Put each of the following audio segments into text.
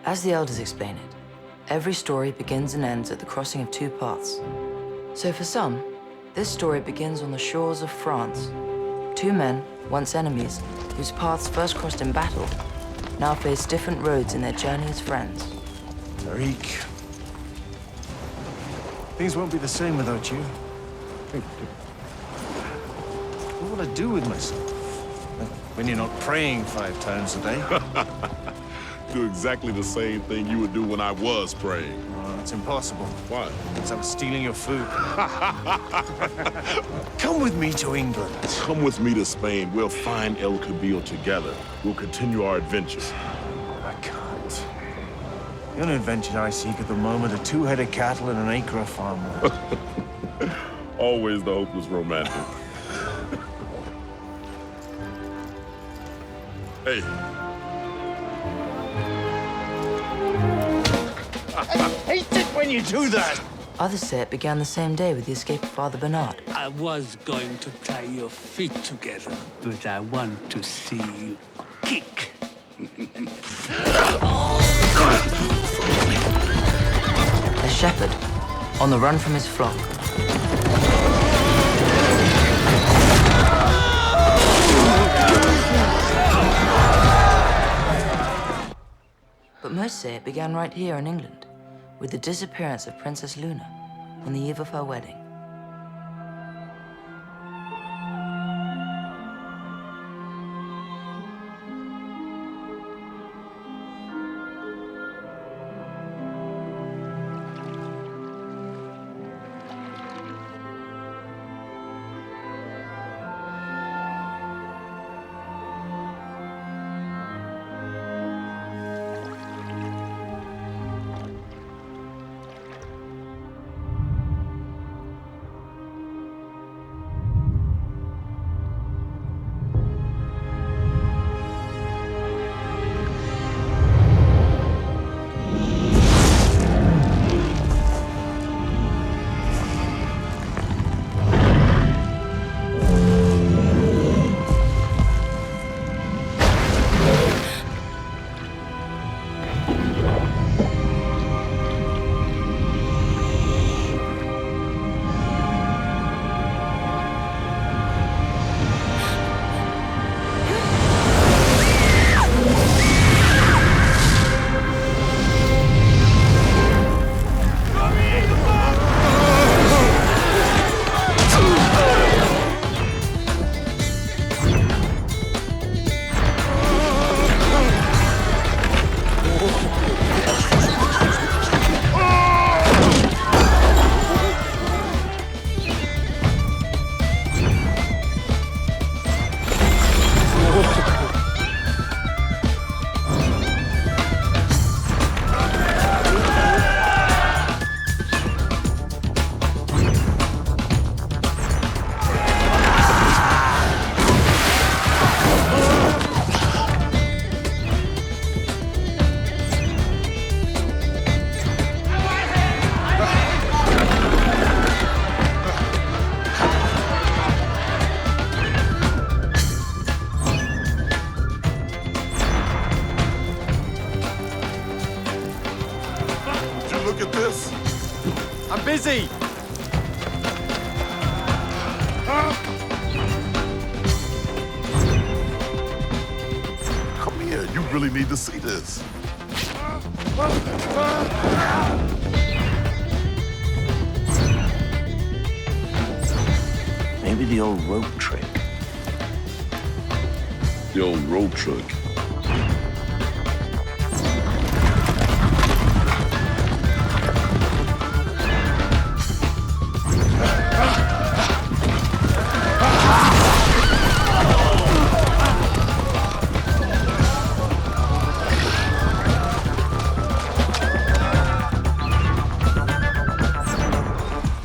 As the elders explain it, every story begins and ends at the crossing of two paths. So for some, this story begins on the shores of France. Two men, once enemies, whose paths first crossed in battle, now face different roads in their journey as friends. Tariq. Things won't be the same without you. What will I do with myself? When you're not praying 5 times a day? Do exactly the same thing you would do when I was praying. Oh, it's impossible. Why? Because I'm stealing your food. Come with me to England. Come with me to Spain. We'll find El Cabillo together. We'll continue our adventure. I can't. The only adventure I seek at the moment are 2 head of cattle and an acre of farmland. Always the hopeless romantic. Hey. I hate it when you do that! Others say it began the same day with the escape of Father Bernard. I was going to tie your feet together, but I want to see you kick. A shepherd, on the run from his flock. But most say it began right here in England, with the disappearance of Princess Luna on the eve of her wedding. I'm busy! Come here, you really need to see this. Maybe the old rope trick. The old road trick.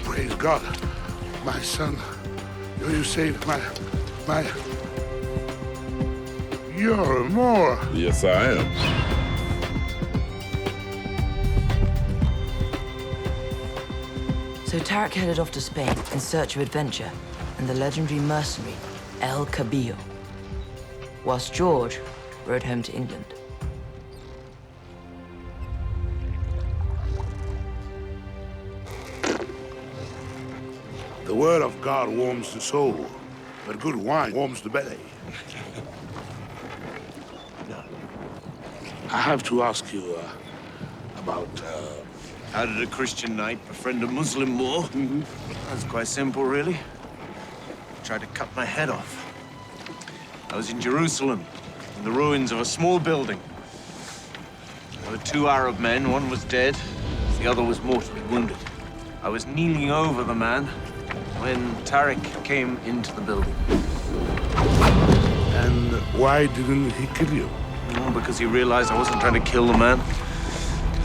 Praise God, my son. You saved my... You're a Moor. Yes, I am. So Tariq headed off to Spain in search of adventure and the legendary mercenary El Cabillo, whilst George rode home to England. The word of God warms the soul, but good wine warms the belly. I have to ask you about... How did a Christian knight befriend a Muslim Moor? That's quite simple, really. He tried to cut my head off. I was in Jerusalem, in the ruins of a small building. There were two Arab men. One was dead, the other was mortally wounded. I was kneeling over the man when Tariq came into the building. And why didn't he kill you? Well, because he realized I wasn't trying to kill the man.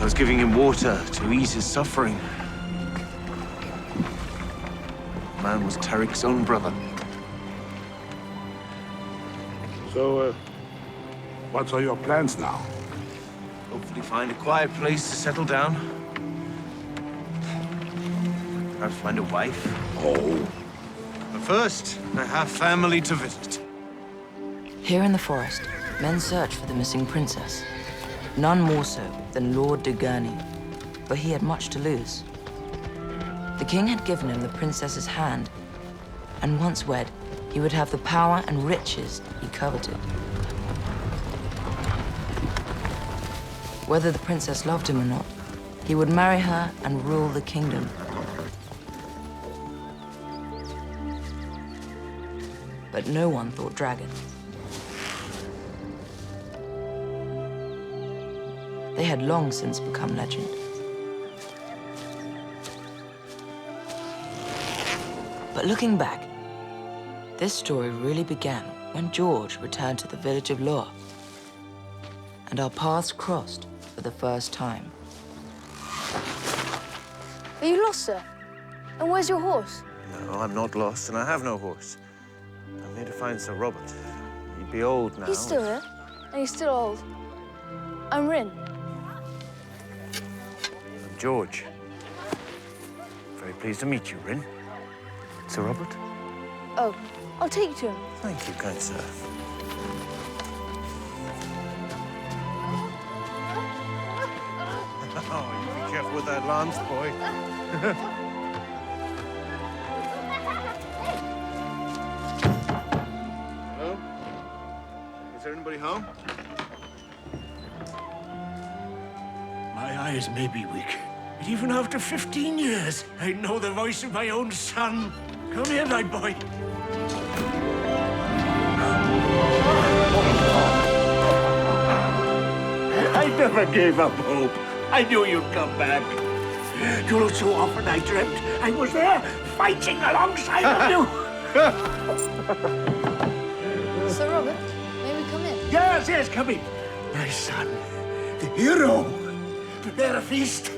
I was giving him water to ease his suffering. The man was Tariq's own brother. So, what are your plans now? Hopefully find a quiet place to settle down. Perhaps find a wife. Oh. But first, I have family to visit. Here in the forest, men search for the missing princess. None more so than Lord de Gurney, for he had much to lose. The king had given him the princess's hand, and once wed, he would have the power and riches he coveted. Whether the princess loved him or not, he would marry her and rule the kingdom. But no one thought dragon. They had long since become legend. But looking back, this story really began when George returned to the village of Loa, and our paths crossed for the first time. Are you lost, sir? And where's your horse? No, I'm not lost, and I have no horse. I'm here to find Sir Robert. He'd be old now. He's still here, and he's still old. I'm Rin. I'm George. Very pleased to meet you, Rin. Sir Robert? Oh, I'll take you to him. Thank you, kind sir. Oh, you be careful with that lance, boy. Hello? Is there anybody home? My eyes may be weak, but even after 15 years, I know the voice of my own son. Come here, my boy. I never gave up hope. I knew you'd come back. So often I dreamt I was there, fighting alongside of you. Sir Robert, may we come in? Yes, yes, come in. My son, the hero. Prepare a feast.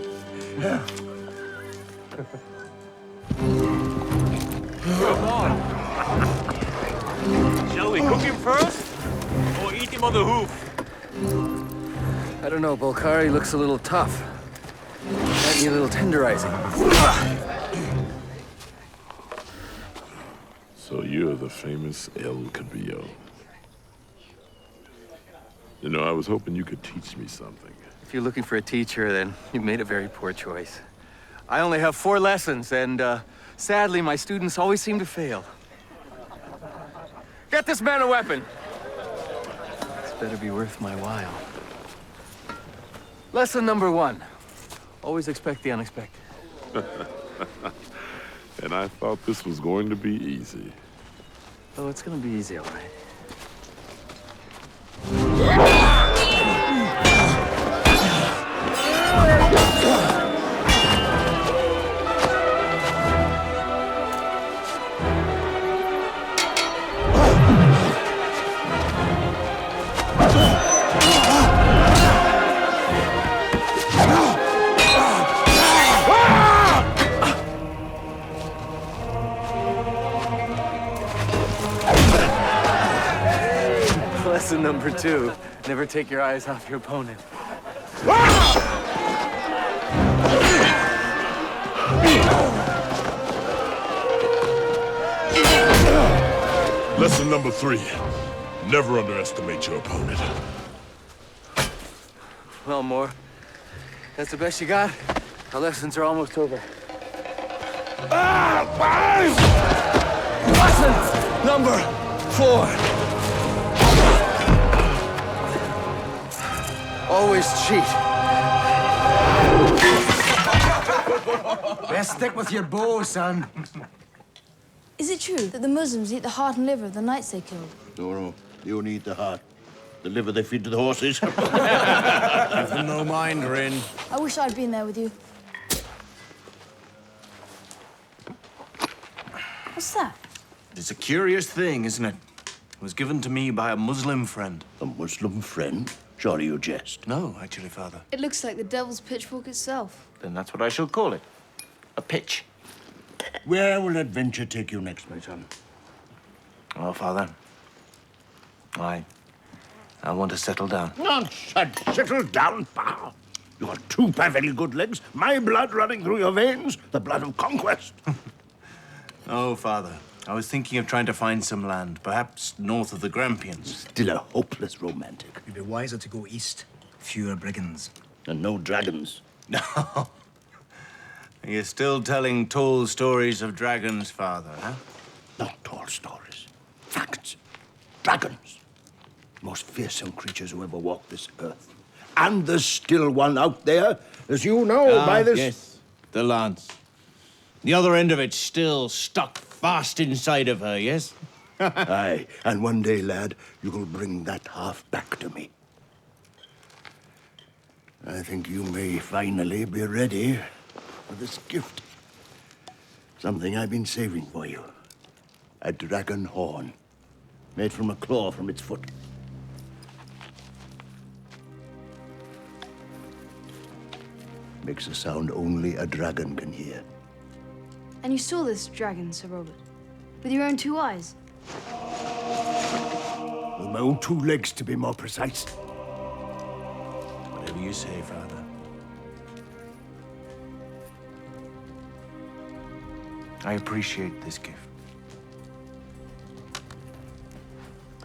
Come on. Shall we cook him first? Or eat him on the hoof? I don't know, Bolkari looks a little tough. Might need a little tenderizing. So you're the famous El Cabillo. You know, I was hoping you could teach me something. If you're looking for a teacher, then you made a very poor choice. I only have 4 lessons, and sadly, my students always seem to fail. Get this man a weapon. This better be worth my while. Lesson number 1. Always expect the unexpected. And I thought this was going to be easy. Oh, it's gonna be easy, all right. Lesson number 2, never take your eyes off your opponent. Lesson number 3, never underestimate your opponent. Well, Moore, that's the best you got? Our lessons are almost over. Lesson number 4. Always cheat. Best stick with your bow, son. Is it true that the Muslims eat the heart and liver of the knights they killed? No, you only eat the heart. The liver they feed to the horses. Give them no mind, Rin. I wish I'd been there with you. What's that? It's a curious thing, isn't it? It was given to me by a Muslim friend. A Muslim friend? Surely you jest. No, actually, Father. It looks like the devil's pitchfork itself. Then that's what I shall call it. A pitch. Where will adventure take you next, my son? Oh, Father. I want to settle down. Nonsense! Settle down, pal. You got 2 perfectly good legs, my blood running through your veins, the blood of conquest. Oh, Father. I was thinking of trying to find some land, perhaps north of the Grampians. Still a hopeless romantic. It'd be wiser to go east. Fewer brigands. And no dragons. No. You're still telling tall stories of dragons, Father, huh? Not tall stories. Facts. Dragons. Most fearsome creatures who ever walked this earth. And there's still one out there, as you know by this... Yes, the lance. The other end of it's still stuck fast inside of her, yes? Aye, and one day, lad, you'll bring that half back to me. I think you may finally be ready for this gift. Something I've been saving for you. A dragon horn, made from a claw from its foot. Makes a sound only a dragon can hear. And you saw this dragon, Sir Robert, with your own 2 eyes. With my own 2 legs, to be more precise. Whatever you say, Father. I appreciate this gift.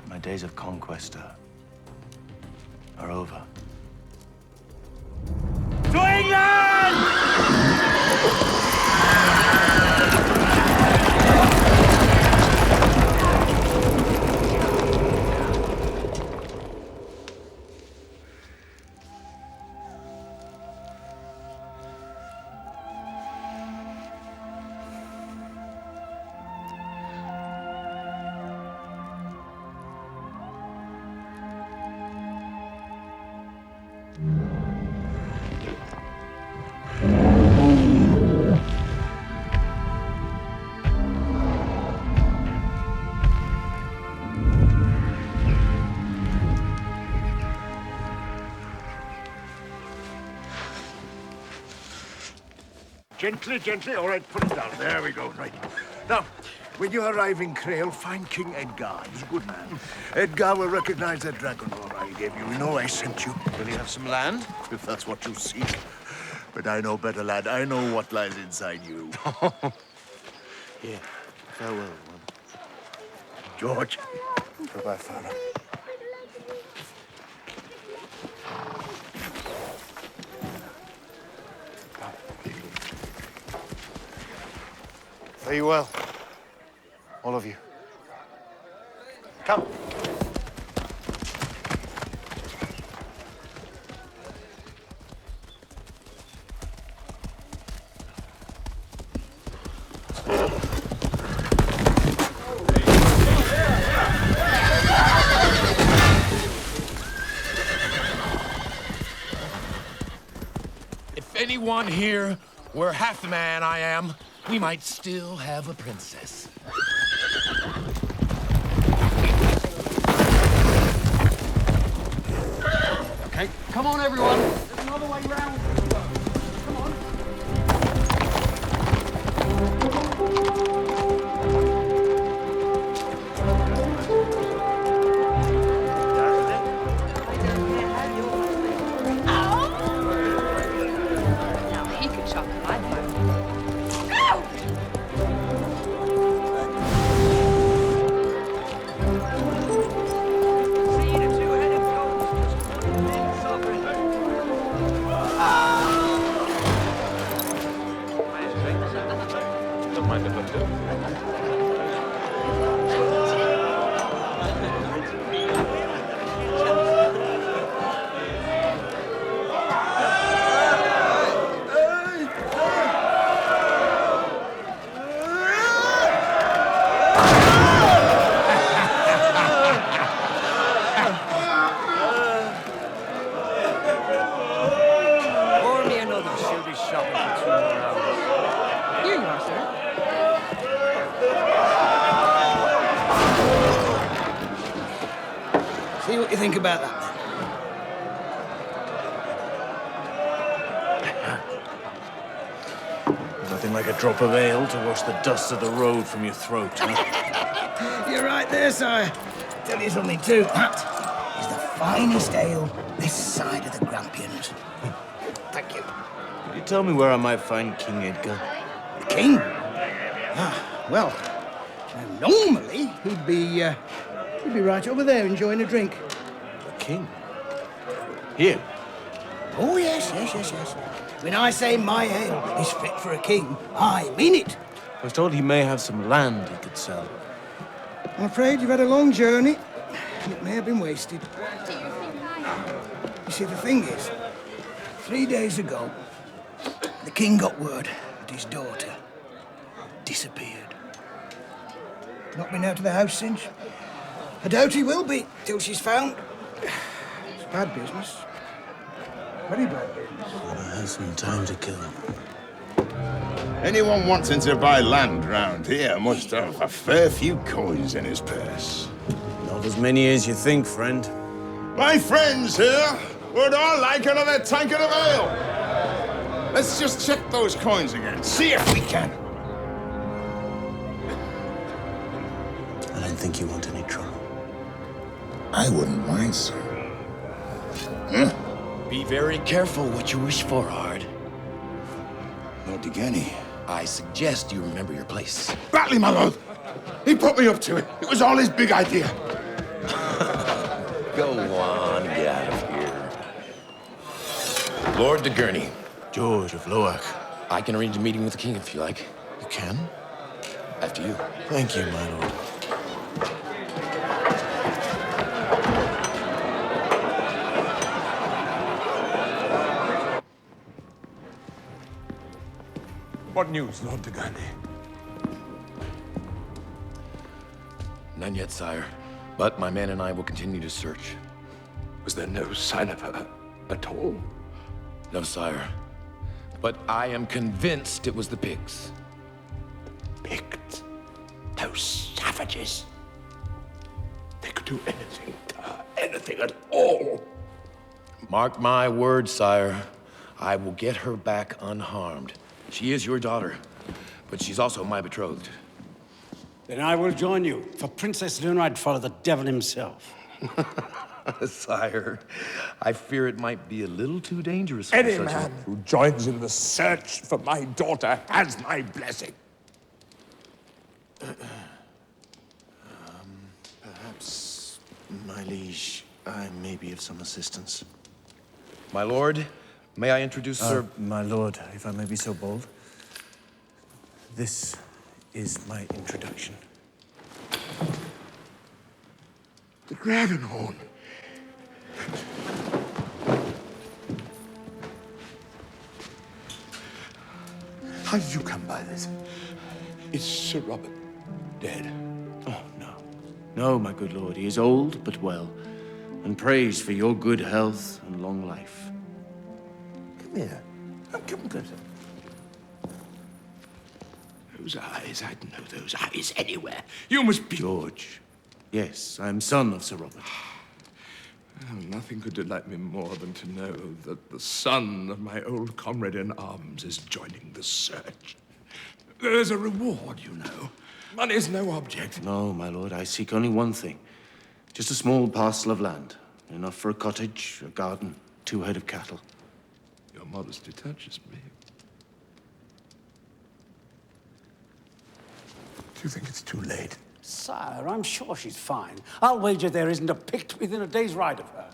My days of conquest are over. To England! Gently, gently. All right, put it down. There we go. Right. Now, when you arrive in Crail, find King Edgar. He's a good man. Edgar will recognize that dragon horn I gave you. You know I sent you. Will you have some land? If that's what you seek. But I know better, lad. I know what lies inside you. Here, farewell, one. George. Goodbye, Father. Fare you well, all of you. Come. If anyone here were half the man I am, we might still have a princess. Okay, come on, everyone. There's another way round. Come on. Now he could chop my butt. See the 2-headed ghost just putting things over. mind if I do? Pour me another. She'll be shopping for 2 more hours. Here you are, sir. See what you think about that, then. Nothing like a drop of ale to wash the dust of the road from your throat, huh? You're right there, sire. Tell you something, too. That is the finest ale this side of the Grampians. Thank you. Could you tell me where I might find King Edgar? The king? Well, normally he'd be right over there enjoying a drink. The king? Here? Oh, yes. When I say my ale is fit for a king, I mean it. I was told he may have some land he could sell. I'm afraid you've had a long journey. It may have been wasted. You see, the thing is, 3 days ago, the king got word that his daughter disappeared. Not been out of the house since. I doubt he will be till she's found. It's bad business. Very bad business. I have some time to kill. Anyone wanting to buy land round here must have a fair few coins in his purse. Not as many as you think, friend. My friends here would all like another tankard of ale. Let's just check those coins again. See if we can. I don't think you want any trouble. I wouldn't mind, sir. Huh? Be very careful what you wish for, Ard. Lord Degani. I suggest you remember your place. Batley, my lord! He put me up to it. It was all his big idea. Go on, get out of here. Lord de Gurney. George of Loak. I can arrange a meeting with the king if you like. You can? After you. Thank you, my lord. What news, Lord de Gurney? None yet, sire. But my men and I will continue to search. Was there no sign of her at all? No, sire. But I am convinced it was the pigs. Picked. Those savages. They could do anything to her, anything at all. Mark my words, sire. I will get her back unharmed. She is your daughter, but she's also my betrothed. Then I will join you, for Princess Luna I'd follow the devil himself. Sire, I fear it might be a little too dangerous for Any such man who joins in the search for my daughter has my blessing. Perhaps, my liege, I may be of some assistance. My lord, may I introduce Sir... My lord, if I may be so bold. This is my introduction. The dragon horn. How did you come by this? Is Sir Robert dead? Oh, no. No, my good lord. He is old, but well, and prays for your good health and long life. Come here. Come closer. Those eyes, I'd know those eyes anywhere. You must be... George. Yes, I am son of Sir Robert. Oh, nothing could delight me more than to know that the son of my old comrade in arms is joining the search. There's a reward, you know. Money's no object. No, my lord, I seek only one thing. Just a small parcel of land. Enough for a cottage, a garden, 2 head of cattle. Your modesty touches me. Do you think it's too late? Sire, I'm sure she's fine. I'll wager there isn't a pict within a day's ride of her.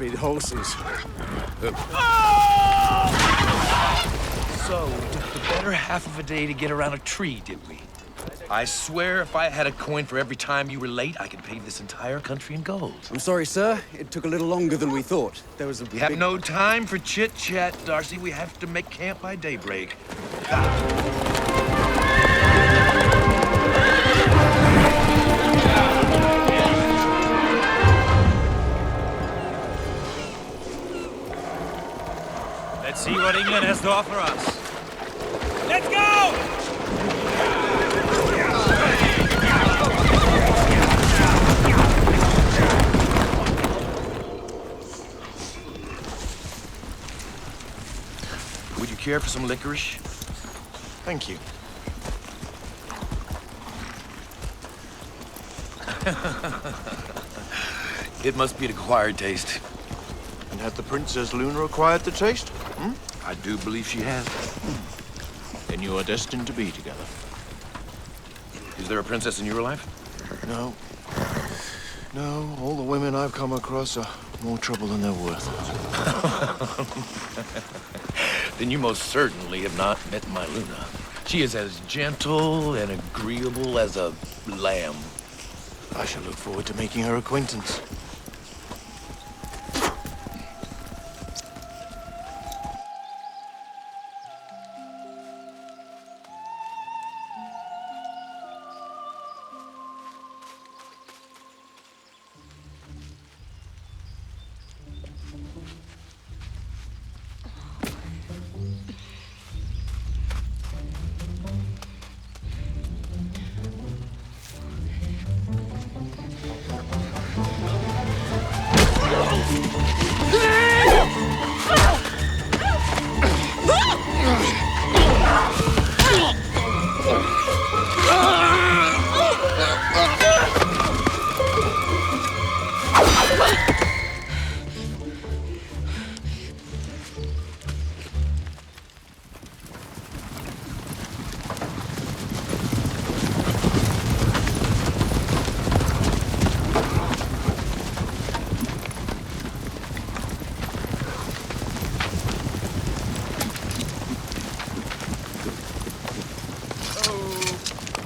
stupid horses. So, we took the better half of a day to get around a tree, did we? I swear if I had a coin for every time you were late, I could pave this entire country in gold. I'm sorry, sir. It took a little longer than we thought. There was a We have no time for chit-chat, Darcy. We have to make camp by daybreak. Let's see what England has to offer us. Let's go! Would you care for some licorice? Thank you. It must be an acquired taste. And had the Princess Luna acquired the taste? Hmm? I do believe she has. Then you are destined to be together. Is there a princess in your life? No. No, all the women I've come across are more trouble than they're worth. Then you most certainly have not met my Luna. She is as gentle and agreeable as a lamb. I shall look forward to making her acquaintance.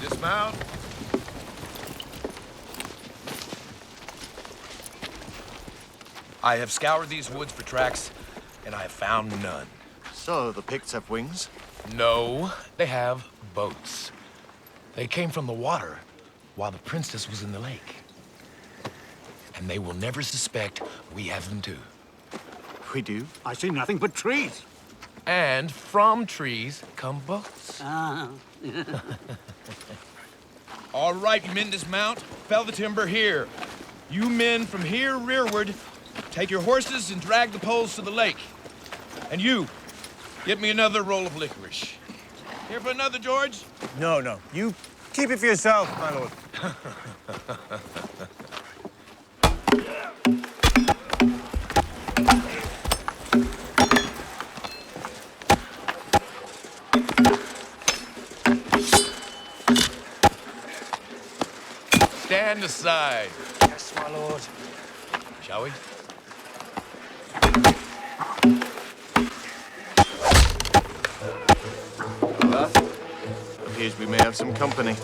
Dismount. I have scoured these woods for tracks, and I have found none. So, the Picts have wings? No, they have boats. They came from the water while the princess was in the lake. And they will never suspect we have them too. We do? I see nothing but trees. And from trees come boats. Ah. All right, you men dismount. Fell the timber here. You men from here rearward, take your horses and drag the poles to the lake. And you, get me another roll of licorice. Here for another, George? No, no. You keep it for yourself, my lord. Stand aside. Yes, my lord. Shall we? Appears we may have some company.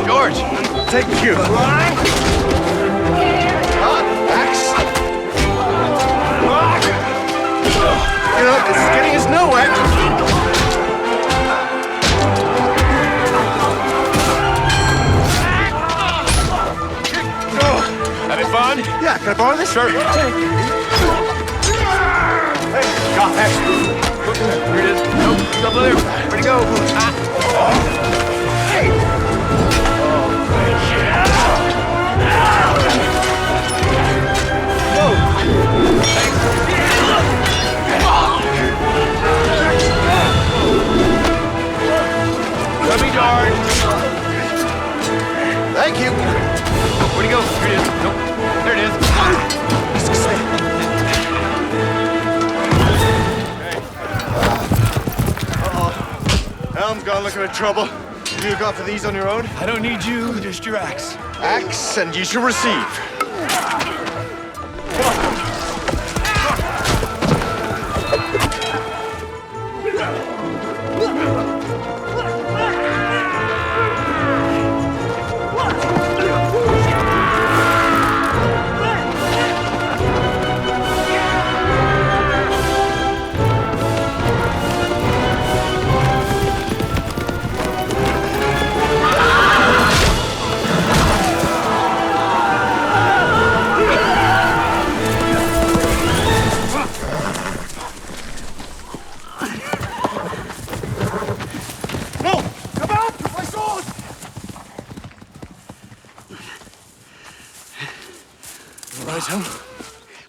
George! Thank you. You know, this is getting us nowhere. Having fun? Yeah, can I borrow this? Sure. Hey, got that. Here it is. Nope, it's over there. Where'd it go? Hey! Thank you. Where'd he go? Here it is. Nope. There it is. Helm's gone looking for trouble. You look after these on your own? I don't need you, just your axe. Axe, and ye shall receive.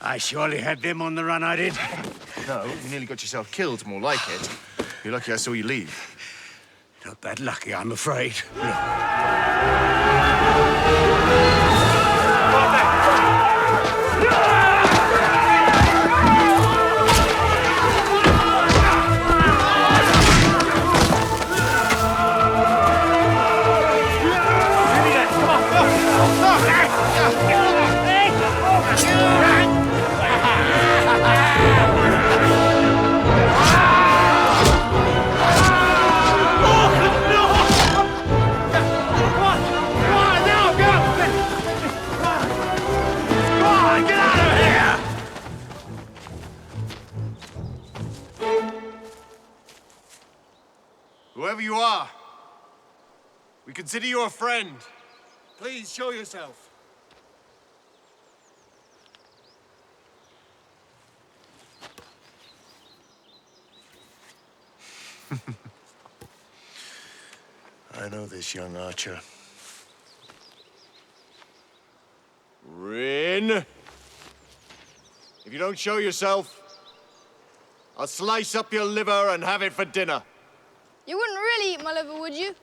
I surely had them on the run, I did. No, you nearly got yourself killed, more like it. You're lucky I saw you leave. Not that lucky, I'm afraid. Whoever you are, we consider you a friend. Please show yourself. I know this young archer. Rin! If you don't show yourself, I'll slice up your liver and have it for dinner. You wouldn't really eat my liver, would you?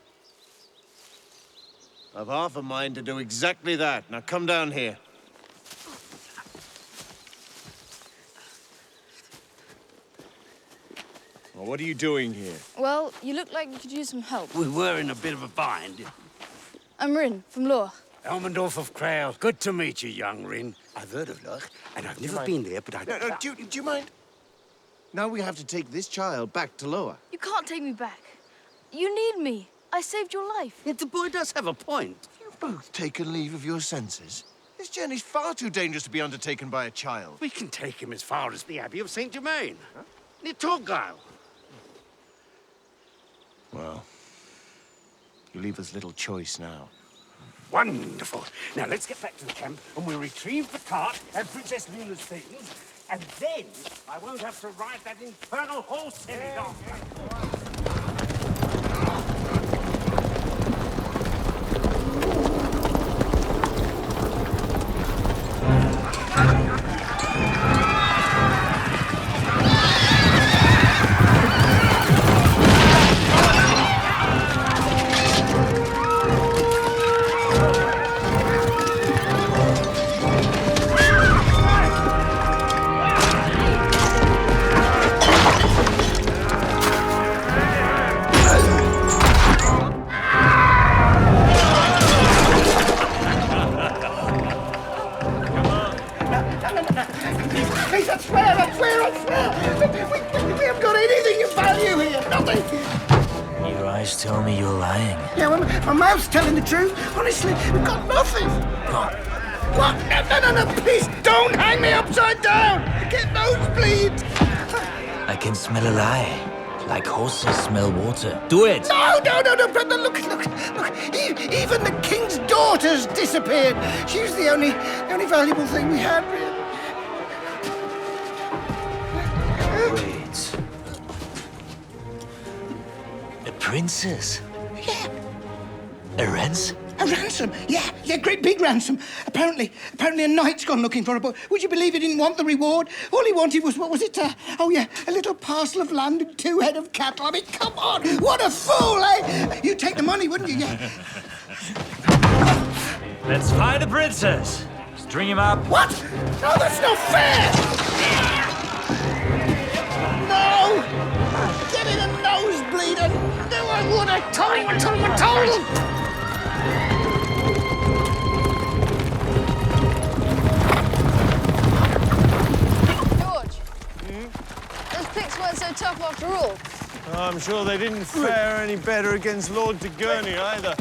I've half a mind to do exactly that. Now come down here. Well, what are you doing here? Well, you look like you could use some help. We were in a bit of a bind. I'm Rin, from Loch. Elmendorf of Crail. Good to meet you, young Rin. I've heard of Loch, and I've never been there, but I... No, do you mind? Now we have to take this child back to Loa. You can't take me back. You need me. I saved your life. Yet the boy does have a point. You've both taken leave of your senses. This journey's far too dangerous to be undertaken by a child. We can take him as far as the Abbey of St. Germain. Huh? Near Torgyle. Well, you leave us little choice now. Wonderful. Now let's get back to the camp and we'll retrieve the cart and Princess Luna's things. And then I won't have to ride that infernal horse any longer. Tell me you're lying. Yeah, well, my mouth's telling the truth. Honestly, we've got nothing. What? What? No, please don't hang me upside down. I get nosebleeds. I can smell a lie. Like horses smell water. Do it! No, brother, look. Even the king's daughter's disappeared. She was the only valuable thing we had, really. Wait. A princess? Yeah. A ransom? A ransom? Yeah, great big ransom. Apparently a knight's gone looking for her, but would you believe he didn't want the reward? All he wanted was, what was it? A little parcel of land and 2 head of cattle. I mean, come on, what a fool, eh? You'd take the money, wouldn't you? Yeah. Let's find the princess. String him up. What? No, that's not fair! No! Get in a nosebleed and do what I told him, I told him! George, those picks weren't so tough after all. I'm sure they didn't fare any better against Lord de Gurney either.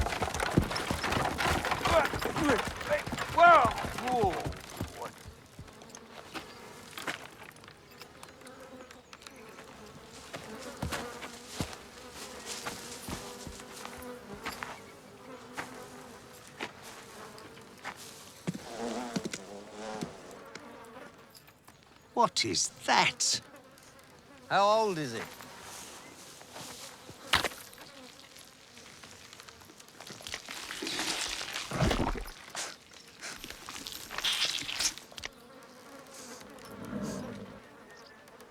What is that? How old is it?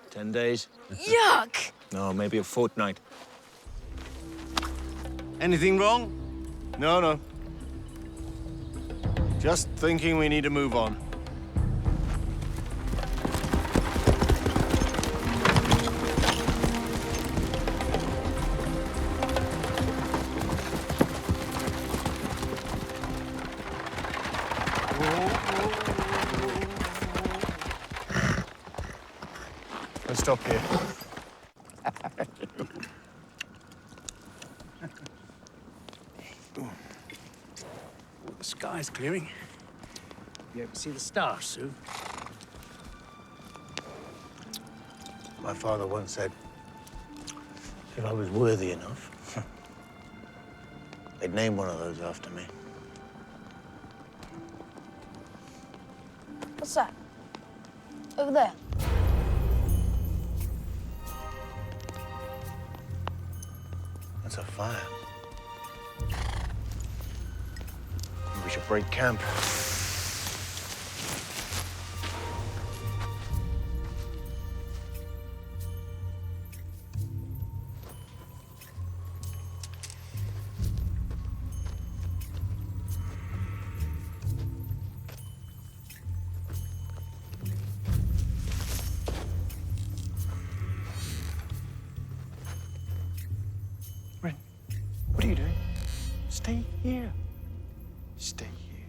"10 days? Yuck! No, maybe a fortnight. Anything wrong? No. Just thinking we need to move on. Let's stop here. The sky's clearing. You ever see the stars, Sue? My father once said, if I was worthy enough, they'd name one of those after me. What's that? Over there. That's a fire. We should break camp. Ren, what are you doing? Stay here. Stay here.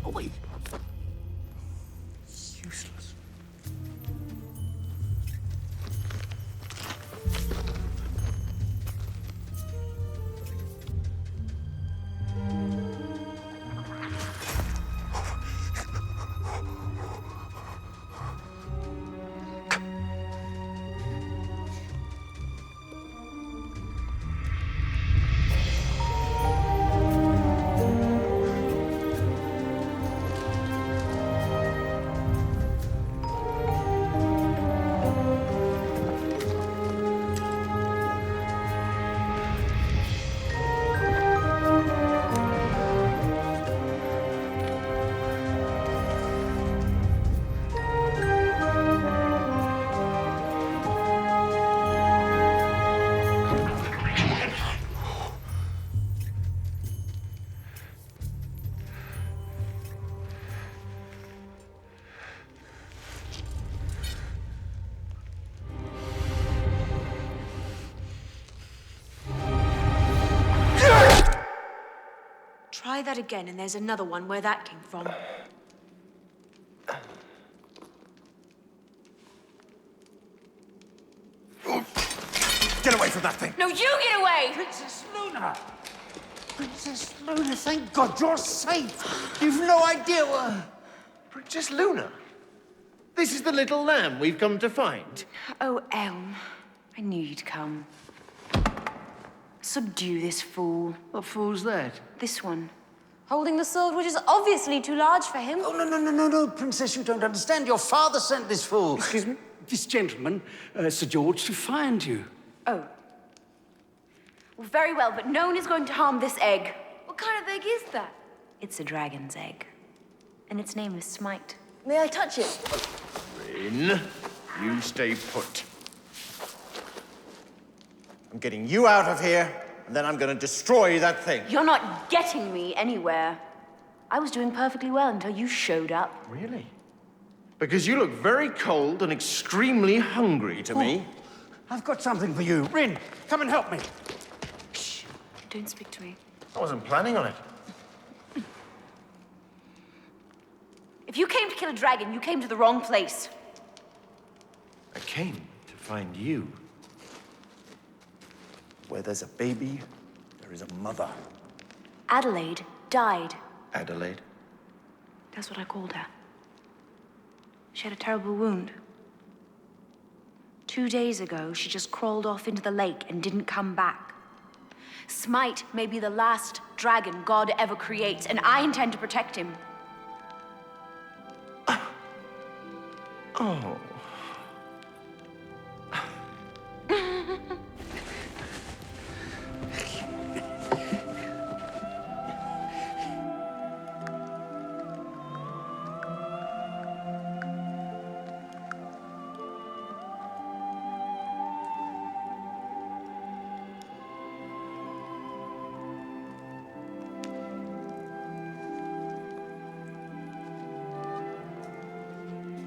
Oh, wait. Useless. Try that again, and there's another one where that came from. Get away from that thing! No, you get away! Princess Luna! Princess Luna, thank God you're safe! You've no idea what... Princess Luna? This is the little lamb we've come to find. Oh, Elm. I knew you'd come. Subdue this fool. What fool's that? This one. Holding the sword, which is obviously too large for him. Oh, no, Princess, you don't understand. Your father sent this fool. Excuse me? This gentleman, Sir George, to find you. Oh. Well, very well, but no one is going to harm this egg. What kind of egg is that? It's a dragon's egg. And its name is Smite. May I touch it? Rin, you stay put. I'm getting you out of here, and then I'm gonna destroy that thing. You're not getting me anywhere. I was doing perfectly well until you showed up. Really? Because you look very cold and extremely hungry to me. I've got something for you. Rin, come and help me. Shh. Don't speak to me. I wasn't planning on it. If you came to kill a dragon, you came to the wrong place. I came to find you. Where there's a baby, there is a mother. Adelaide died. Adelaide? That's what I called her. She had a terrible wound. 2 days ago, she just crawled off into the lake and didn't come back. Smite may be the last dragon God ever creates, and I intend to protect him. Oh.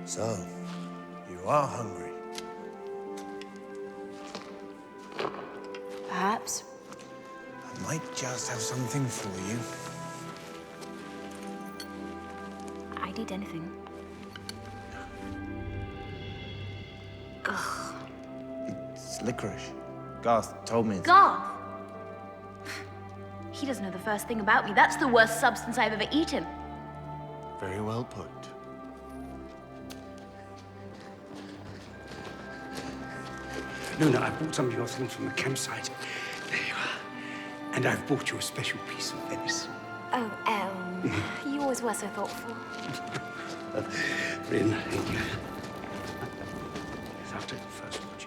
So, you are hungry. Perhaps. I might just have something for you. I'd eat anything. Ugh. It's licorice. Garth told me. Garth! He doesn't know the first thing about me. That's the worst substance I've ever eaten. Very well put. Luna, I bought some of your things from the campsite. There you are. And I've bought you a special piece of venison. Oh, you always were so thoughtful. Rin, thank you. Yes, I'll take the first watch.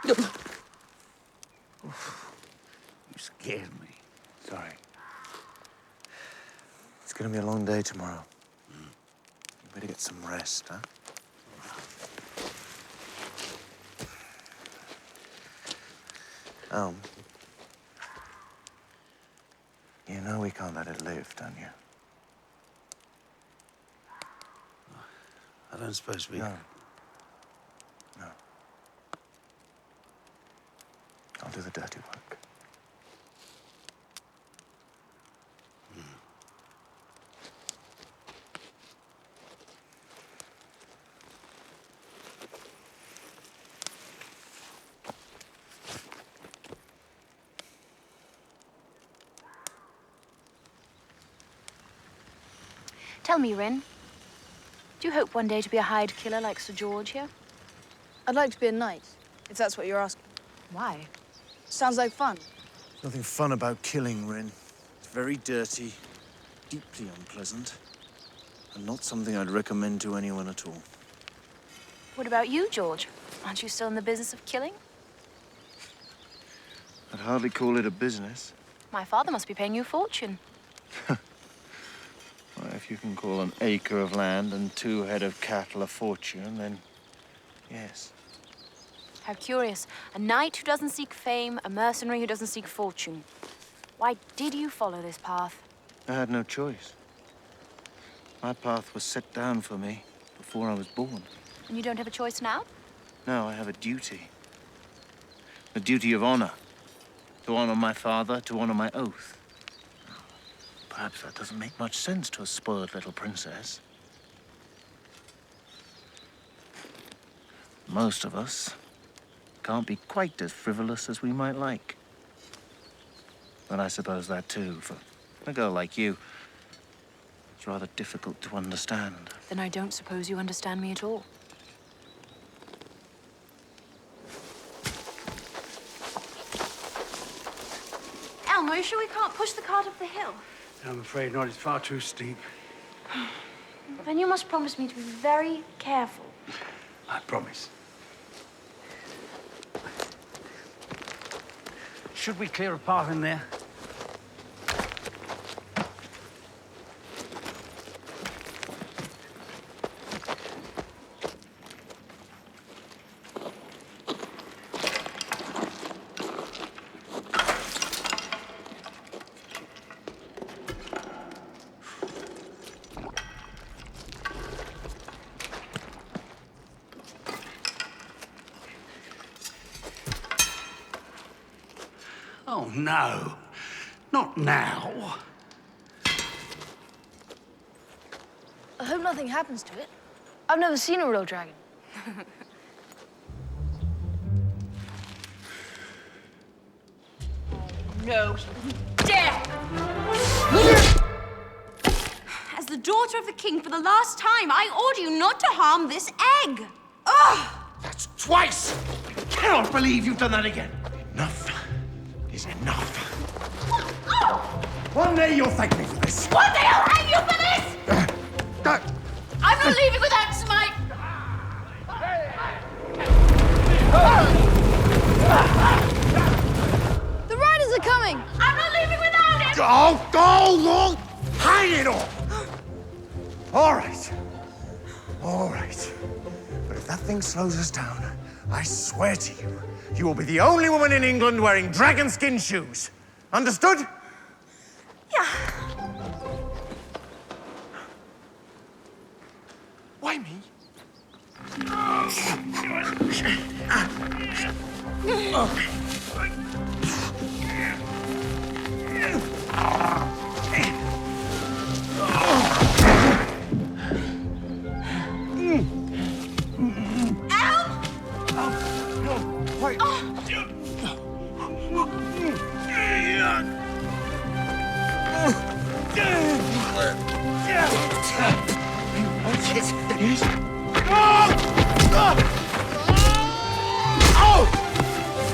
You scared me. Sorry. It's gonna be a long day tomorrow. You better get some rest, huh? You know we can't let it live, don't you? I don't suppose we... No. No. I'll do the dirty work. Tell me, Rin, do you hope one day to be a hired killer like Sir George here? I'd like to be a knight, if that's what you're asking. Why? Sounds like fun. There's nothing fun about killing, Rin. It's very dirty, deeply unpleasant, and not something I'd recommend to anyone at all. What about you, George? Aren't you still in the business of killing? I'd hardly call it a business. My father must be paying you a fortune. Well, if you can call an acre of land and 2 head of cattle a fortune, then yes. How curious. A knight who doesn't seek fame, a mercenary who doesn't seek fortune. Why did you follow this path? I had no choice. My path was set down for me before I was born. And you don't have a choice now? No, I have a duty. A duty of honor. To honor my father, to honor my oath. Perhaps that doesn't make much sense to a spoiled little princess. Most of us can't be quite as frivolous as we might like. But I suppose that, too, for a girl like you, it's rather difficult to understand. Then I don't suppose you understand me at all. Elmo, are you sure we can't push the cart up the hill? I'm afraid not. It's far too steep. Then you must promise me to be very careful. I promise. Should we clear a path in there? Oh, no. Not now. I hope nothing happens to it. I've never seen a real dragon. No. Dare! As the daughter of the king, for the last time, I order you not to harm this egg. Ugh! That's twice! I cannot believe you've done that again. Enough is enough. One day you'll thank me for this. One day I'll hang you for this! I'm not leaving without Smite! The riders are coming! I'm not leaving without him! Oh, hang it all! All right. All right. But if that thing slows us down, I swear to you, you will be the only woman in England wearing dragon skin shoes. Understood? Yeah. Why me? Wait.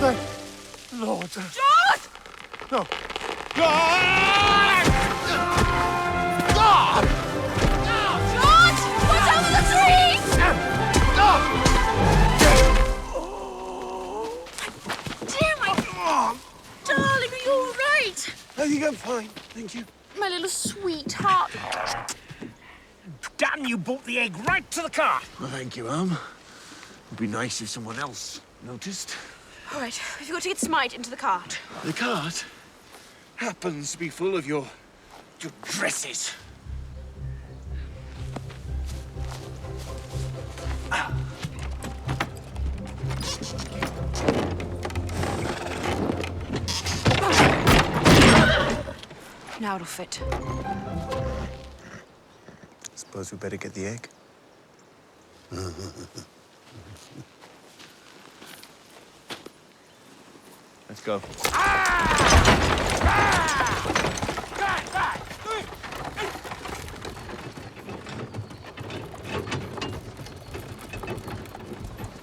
Thank Lord. George! No. George! Watch out for the trees! Dear, my darling, are you all right? I think I'm fine, thank you. My little sweetheart. Damn, you brought the egg right to the cart. Well, thank you, It'd be nice if someone else noticed. All right, we've got to get Smite into the cart. The cart happens to be full of your dresses. Now it'll fit. Suppose we better get the egg. Let's go.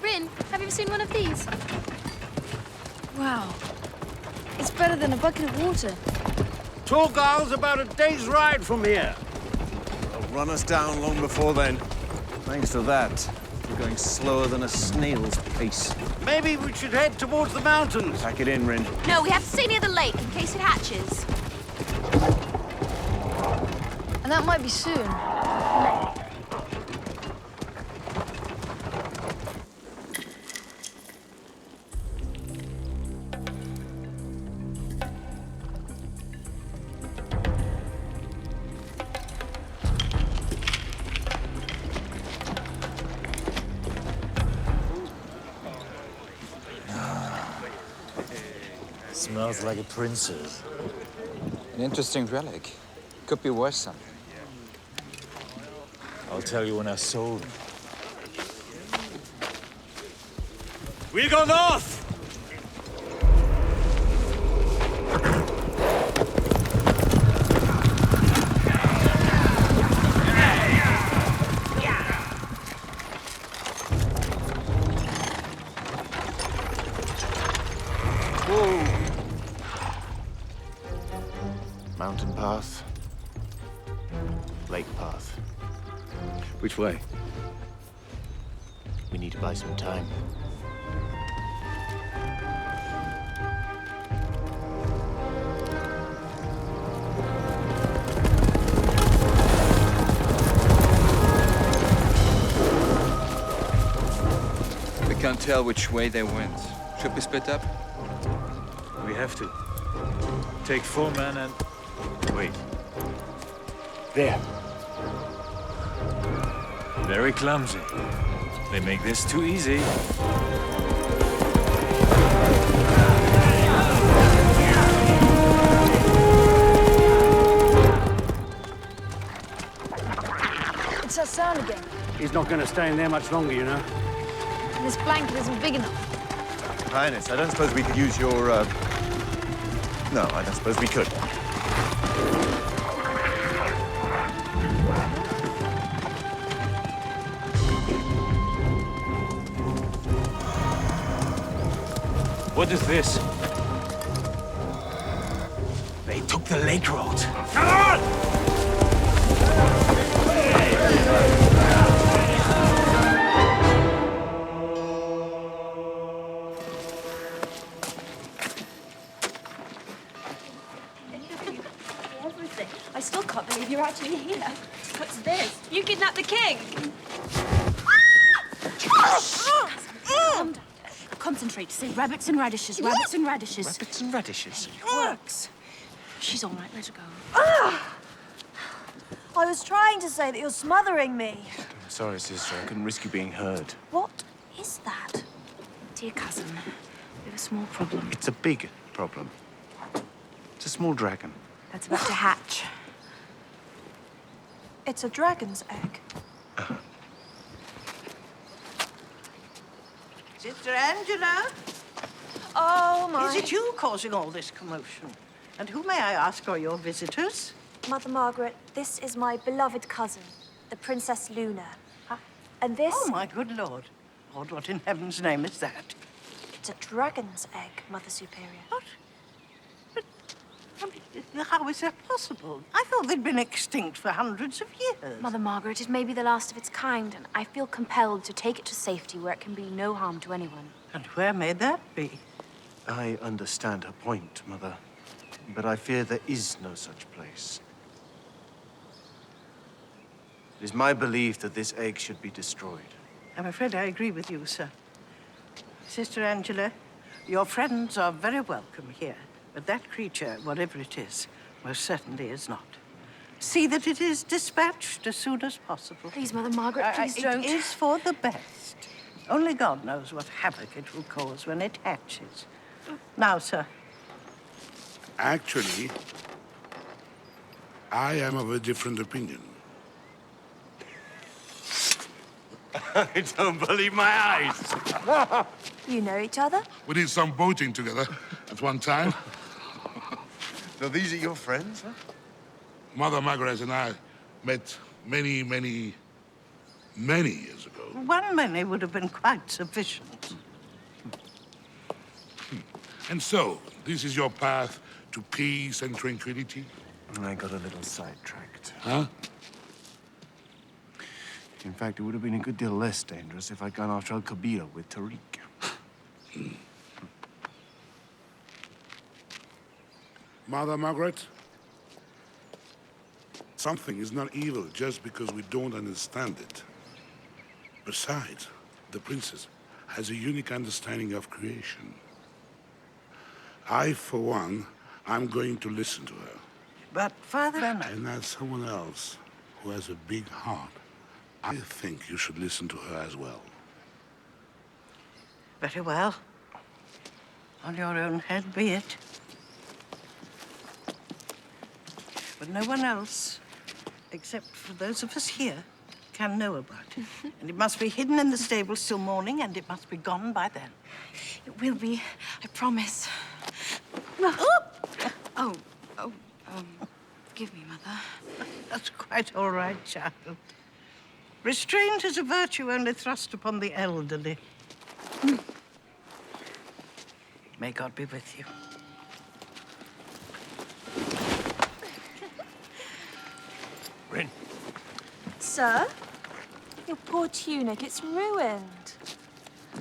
Rin, have you ever seen one of these? Wow. It's better than a bucket of water. Torgal's about a day's ride from here. They'll run us down long before then. Thanks to that, we're going slower than a snail's pace. Maybe we should head towards the mountains. Pack it in, Rin. No, we have to stay near the lake in case it hatches. And that might be soon. Smells like a princess. An interesting relic. Could be worth something. I'll tell you when I sold it. We'll go north! Mountain path. Lake path. Which way? We need to buy some time. We can't tell which way they went. Should we split up? We have to. Take 4 men and... Wait. There. Very clumsy. They make this too easy. It's that sound again. He's not going to stay in there much longer, you know. This blanket isn't big enough. Highness, I don't suppose we could use your, No, I don't suppose we could. What is this? They took the lake road. Come on! I still can't believe you're actually here. What's this? You kidnapped the king. Calm down. Concentrate. Say rabbits and radishes. Rabbits and radishes. Rabbits and radishes. It works. She's all right. Let her go. I was trying to say that you're smothering me. I'm sorry, sister. I couldn't risk you being heard. What is that? Dear cousin, we have a small problem. It's a big problem. It's a small dragon. That's about to hatch. It's a dragon's egg. Sister Angela? Oh, my. Is it you causing all this commotion? And who, may I ask, are your visitors? Mother Margaret, this is my beloved cousin, the Princess Luna. And this... Oh, my good Lord. Lord, what in heaven's name is that? It's a dragon's egg, Mother Superior. What? How is that possible? I thought they'd been extinct for hundreds of years. Mother Margaret, it may be the last of its kind, and I feel compelled to take it to safety where it can be no harm to anyone. And where may that be? I understand her point, Mother. But I fear there is no such place. It is my belief that this egg should be destroyed. I'm afraid I agree with you, sir. Sister Angela, your friends are very welcome here. But that creature, whatever it is, most certainly is not. See that it is dispatched as soon as possible. Please, Mother Margaret, please don't. It is for the best. Only God knows what havoc it will cause when it hatches. Now, sir. Actually, I am of a different opinion. I don't believe my eyes. You know each other? We did some boating together at one time. So these are your friends, huh? Mother Margaret and I met many years ago. One many would have been quite sufficient. And so, this is your path to peace and tranquility? I got a little sidetracked. Huh? In fact, it would have been a good deal less dangerous if I'd gone after Al Kabira with Tariq. Mother Margaret, something is not evil just because we don't understand it. Besides, the princess has a unique understanding of creation. I, for one, I'm going to listen to her. But, Father... And as someone else who has a big heart, I think you should listen to her as well. Very well. On your own head be it. but no one else, except for those of us here, can know about it. And it must be hidden in the stables till morning, and it must be gone by then. It will be, I promise. Forgive me, Mother. That's quite all right, child. Restraint is a virtue only thrust upon the elderly. May God be with you. Rin. Sir? Your poor tunic, it's ruined.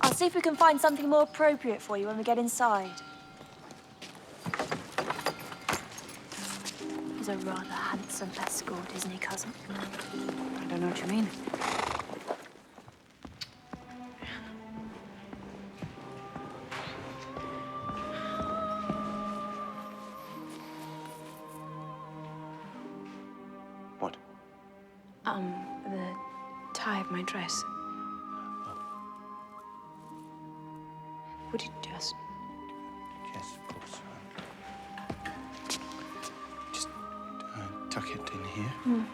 I'll see if we can find something more appropriate for you when we get inside. He's a rather handsome escort, isn't he, cousin? I don't know what you mean. What? The tie of my dress. Would you just... Yes, of course. Just tuck it in here.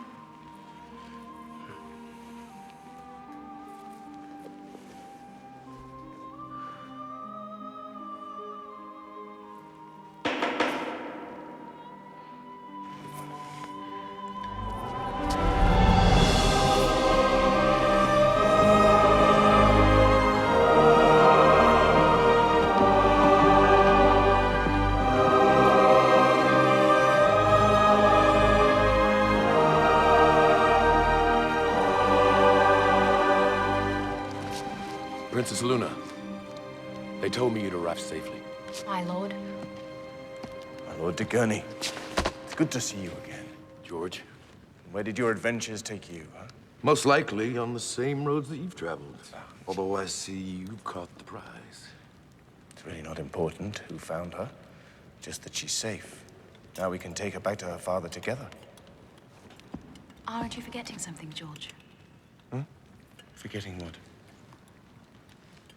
Princess Luna, they told me you'd arrived safely. My lord. My Lord de Gurney, it's good to see you again. George? Where did your adventures take you, huh? Most likely on the same roads that you've traveled. Although I see you caught the prize. It's really not important who found her, just that she's safe. Now we can take her back to her father together. Aren't you forgetting something, George? Forgetting what?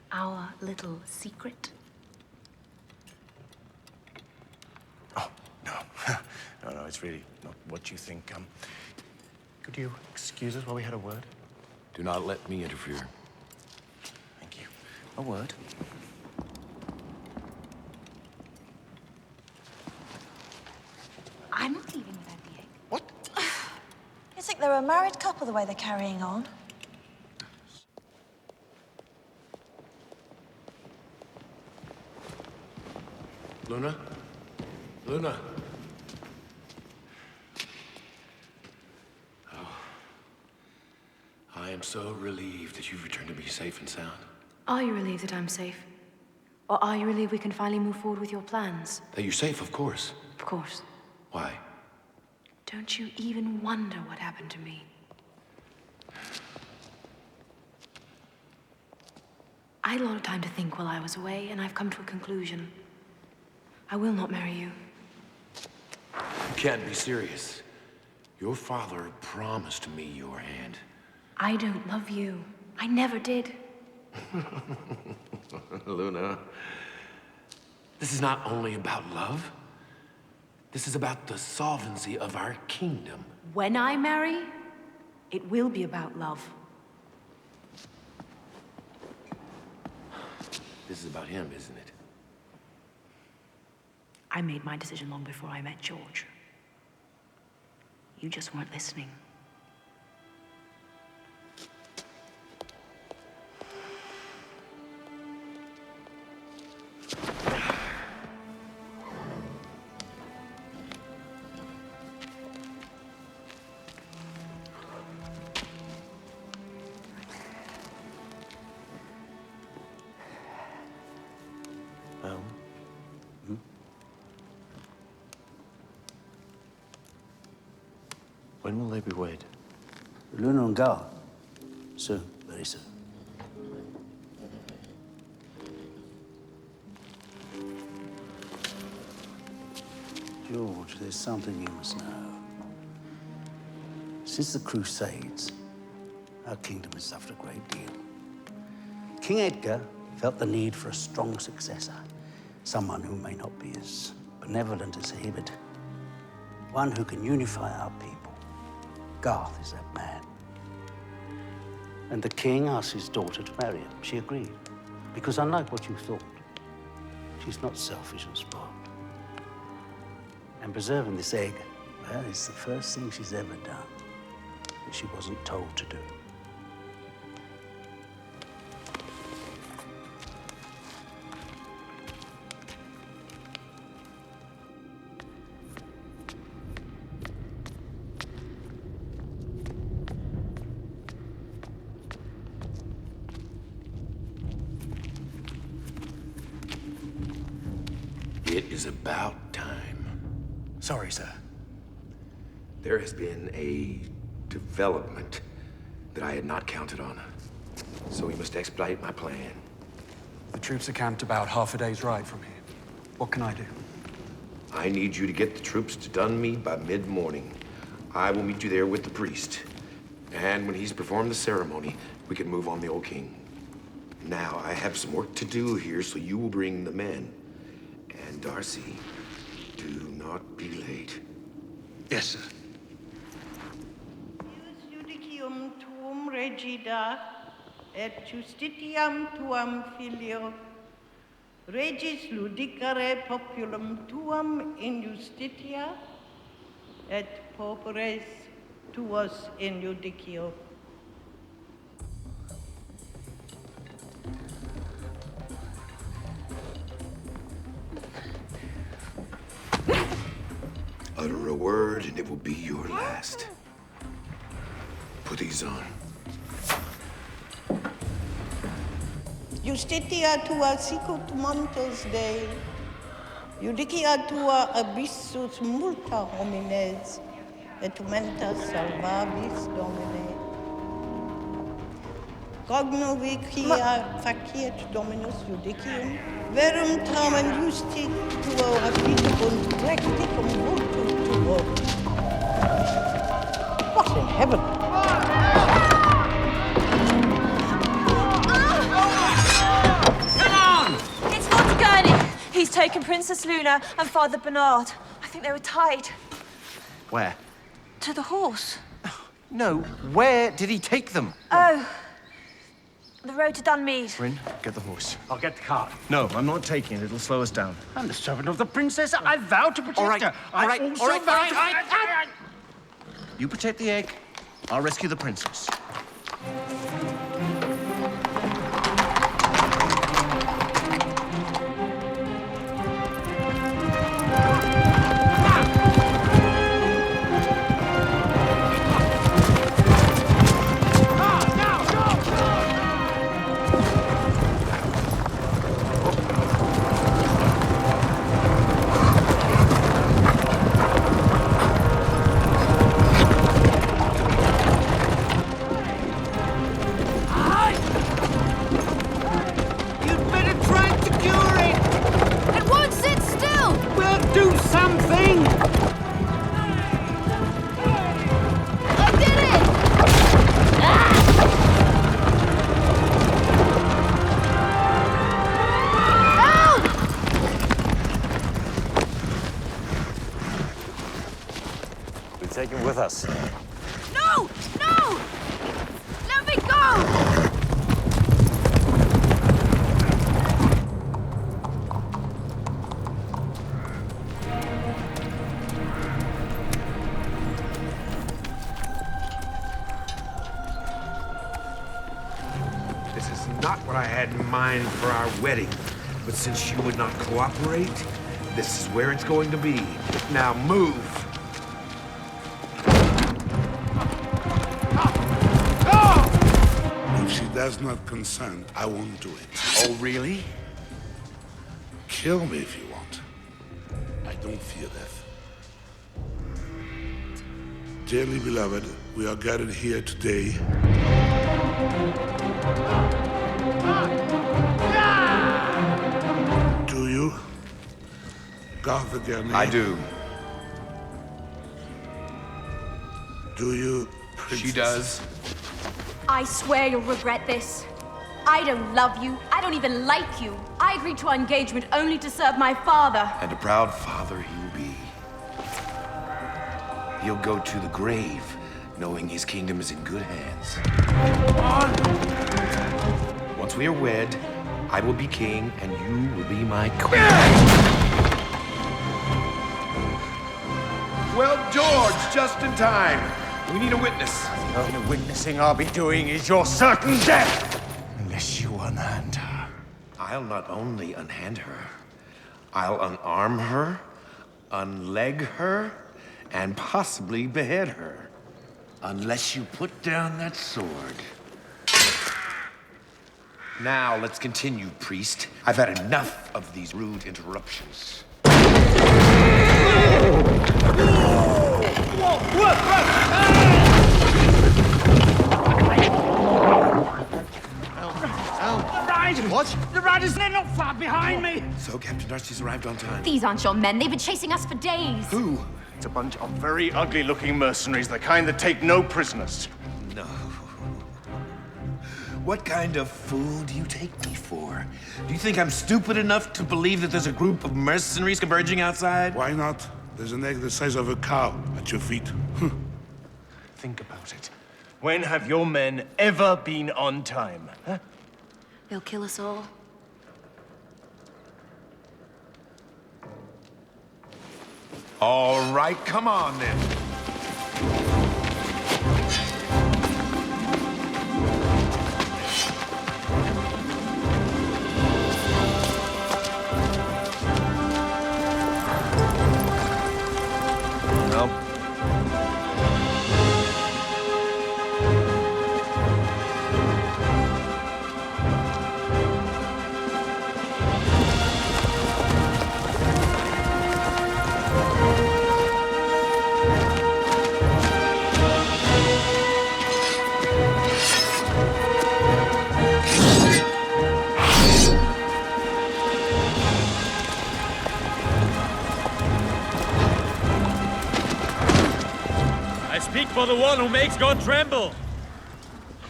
Our little secret. Oh, no. No, it's really not what you think. Could you excuse us while we had a word? Do not let me interfere. Thank you. A word? I'm not leaving without the egg. What? You think they're a married couple the way they're carrying on? Luna? Luna? Oh. I am so relieved that you've returned to me safe and sound. Are you relieved that I'm safe? Or are you relieved we can finally move forward with your plans? That you're safe, of course. Of course. Why? Don't you even wonder what happened to me? I had a lot of time to think while I was away, and I've come to a conclusion. I will not marry you. You can't be serious. Your father promised me your hand. I don't love you. I never did. Luna, this is not only about love. This is about the solvency of our kingdom. When I marry, it will be about love. This is about him, isn't it? I made my decision long before I met George. You just weren't listening. When will they be wed? Luna and Gar. Soon, very soon. George, there's something you must know. Since the Crusades, our kingdom has suffered a great deal. King Edgar felt the need for a strong successor, someone who may not be as benevolent as he, but one who can unify our people. Garth is that man. And the king asked his daughter to marry him. She agreed. Because unlike what you thought, she's not selfish and spoiled. And preserving this egg, well, it's the first thing she's ever done that she wasn't told to do. It is about time. Sorry, sir. There has been a development that I had not counted on. So we must expedite my plan. The troops are camped about half a day's ride from here. What can I do? I need you to get the troops to Dunmead by mid-morning. I will meet you there with the priest. And when he's performed the ceremony, we can move on the old king. Now, I have some work to do here, so you will bring the men. And Darcy, do not be late. Yes, sir. Judicium tuum regida, et justitiam tuam filio, regis ludicare populum tuam in justitia, et popores tuos in judicio. Utter a word and it will be your last. Put these on. Justitia tua sicut montes Dei, judicia tua abyssus multa homines, et mentas salvavis Domine. Cogno vicia faciet Dominus judicium, verum tamen justi tuo habitunt recticum vultus tuo. What in heaven? It's not Gurney. He's taken Princess Luna and Father Bernard. I think they were tied Where? to the horse. No, where did he take them? Oh, the road to Dunmead. Rin, get the horse. I'll get the cart. No, I'm not taking it. It'll slow us down. I'm the servant of the princess. I vow to protect All right, her. all right, I also all right, vow all right, to... all right. You protect the egg. I'll rescue the princess. You'd better try to cure it. It won't sit still! We'll do something. I did it! Ah! We take him with us. No! No! Let me go! This is not what I had in mind for our wedding. But since you would not cooperate, this is where it's going to be. Now move. If she does not consent, I won't do it. Oh, really? Kill me if you want. I don't fear death. Dearly beloved, we are gathered here today do you? Garth again? I do. Do you, She does. I swear you'll regret this. I don't love you. I don't even like you. I agreed to our engagement only to serve my father. And a proud father he will be. he'll go to the grave, knowing his kingdom is in good hands. Once we are wed, I will be king, and you will be my queen. Well, George, just in time. We need a witness. The only witnessing I'll be doing is your certain death, unless you unhand her. I'll not only unhand her, I'll unarm her, unleg her, and possibly behead her. Unless you put down that sword. Now, let's continue, priest. I've had enough of these rude interruptions. What? The riders, they're not far behind me. So, Captain Darcy's arrived on time. These aren't your men. They've been chasing us for days. Who? It's a bunch of very ugly-looking mercenaries, the kind that take no prisoners. No. What kind of fool do you take me for? Do you think I'm stupid enough to believe that there's a group of mercenaries converging outside? Why not? There's an egg the size of a cow at your feet. Think about it. When have your men ever been on time? Huh? They'll kill us all. All right, come on then. Speak for the one who makes God tremble.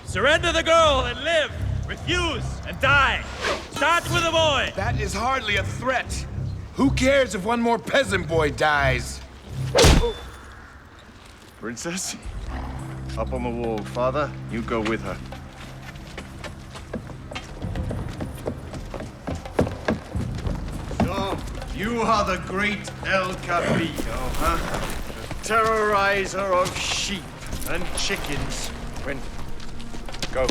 Surrender the girl and live. Refuse and die. Start with the boy. That is hardly a threat. Who cares if one more peasant boy dies? Princess? Up on the wall. Father, you go with her. So, you are the great El Cabillo, huh? Terrorizer of sheep and chickens. When? Go.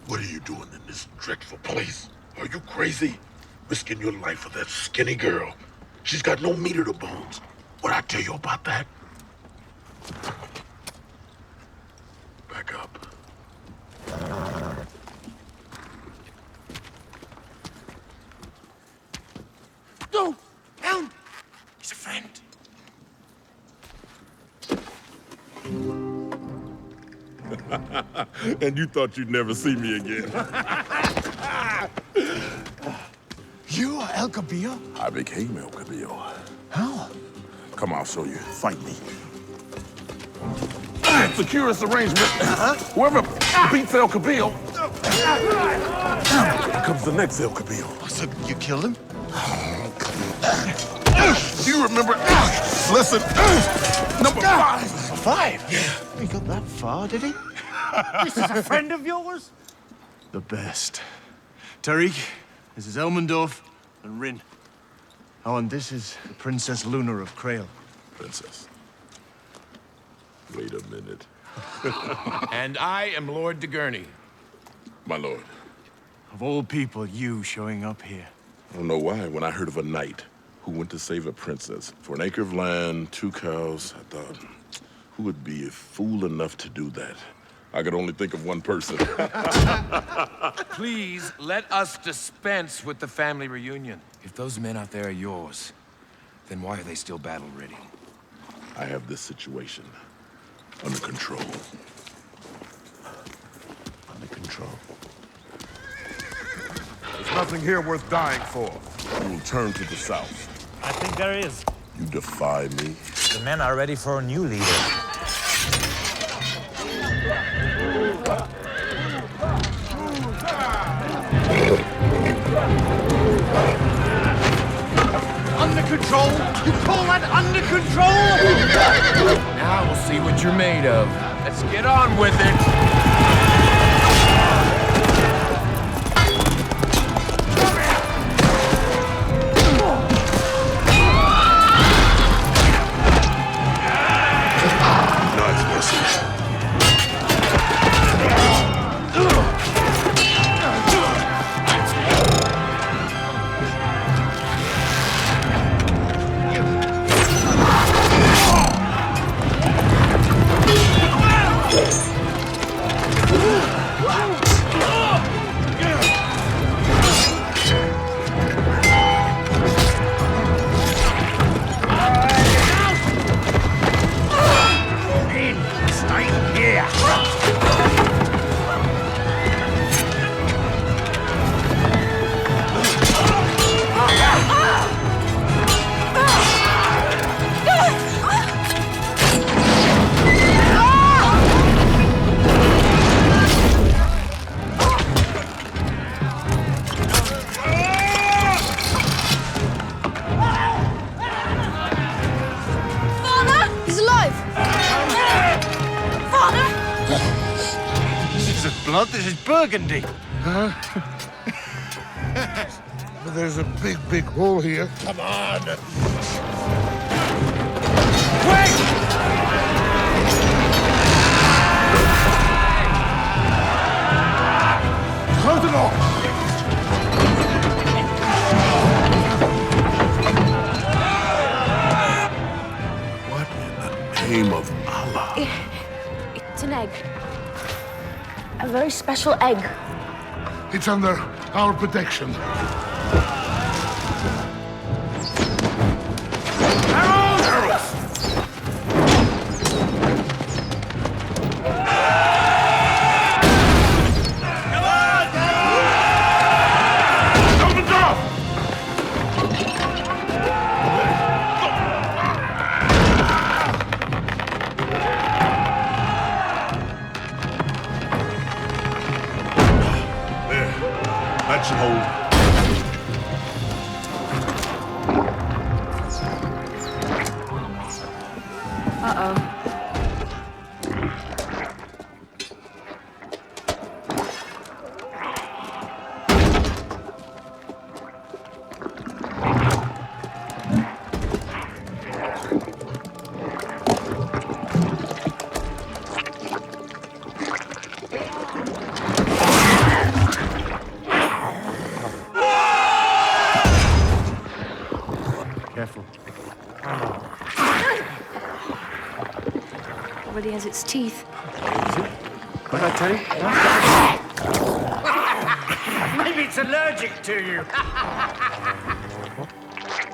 What are you doing in this dreadful place? Are you crazy? Risking your life for that skinny girl. She's got no meat to the bones. What'd I tell you about that? Back up. No! Elm! He's a friend. And you thought you'd never see me again. You are El Cabillo? I became El Cabillo. How? Come, I'll show you. Fight me. Secure this arrangement. Whoever beats El Cabillo, becomes the next El Cabillo. So you killed him? Do you remember lesson number 5? 5? Yeah. He got that far, did he? This is a friend of yours? The best. Tariq, this is Elmendorf and Rin. Oh, and this is the Princess Luna of Krail. Princess. Wait a minute. And I am Lord de Gurney. My lord. Of all people, you showing up here. I don't know why. When I heard of a knight who went to save a princess for an acre of land, 2 cows, I thought, who would be a fool enough to do that? I could only think of one person. Please, let us dispense with the family reunion. If those men out there are yours, then why are they still battle-ready? I have this situation under control. Under control. There's nothing here worth dying for. You will turn to the south. I think there is. You defy me? The men are ready for a new leader. Under control? You call that under control? Now we'll see what you're made of. Let's get on with it. Nice message. He's alive! Father! This isn't blood, this is burgundy. Huh? But there's a big hole here. Come on! Quick! Close it off! What in the name of Allah? It's an egg. A very special egg. It's under our protection. That should hold. Uh-oh. Careful. Already has its teeth. What did I tell you? Maybe it's allergic to you.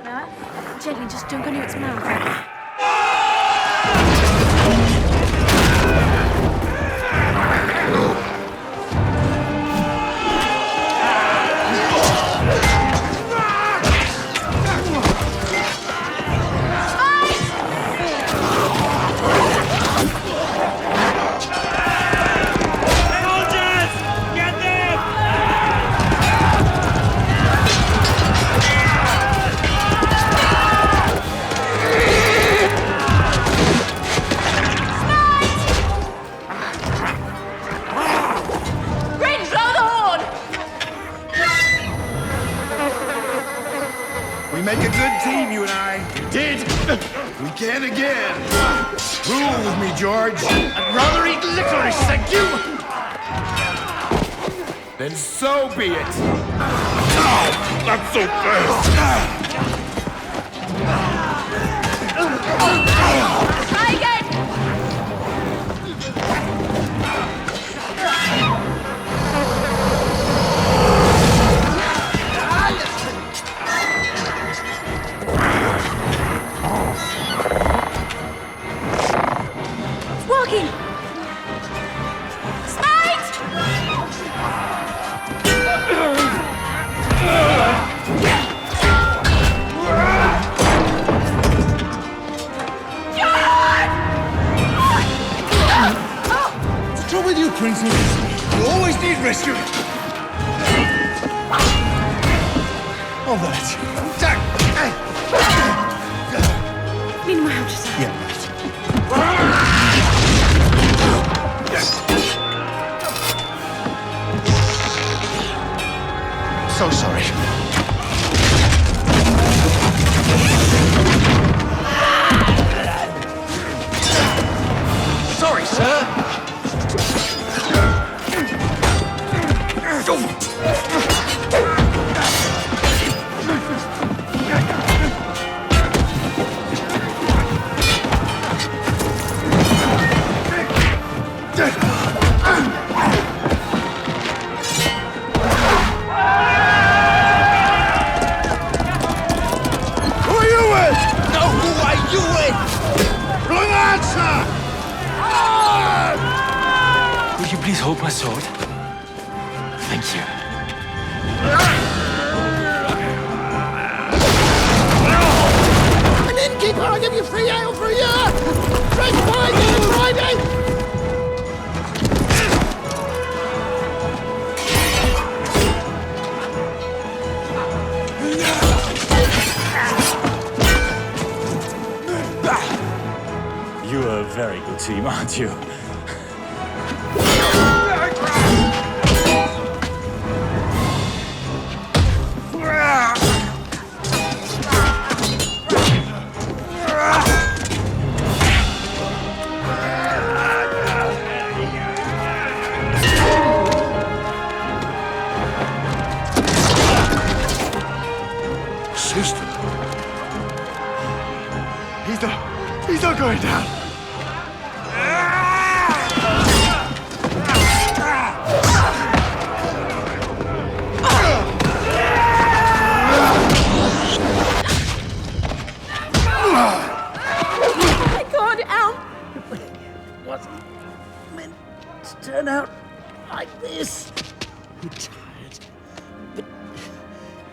No? Gently, just don't go near its mouth. We make a good team, you and I. We did. We can again. Rule with me, George. I'd rather eat licorice, thank you. Then so be it. Oh, not so fast. Try again! It's working! Smite! rescue him! Hold that. Meanwhile, just... Yeah, right. So sorry. Sorry, sir. Who are you with? No, who are you with? Wrong answer! Would you please hold my sword? Thank you. I'm an innkeeper! I'll give you free ale for a year! Fresh wine every Friday! You are a very good team, aren't you? Sister. He's not going down. Oh my God, Al! It wasn't meant to turn out like this. I'm tired, but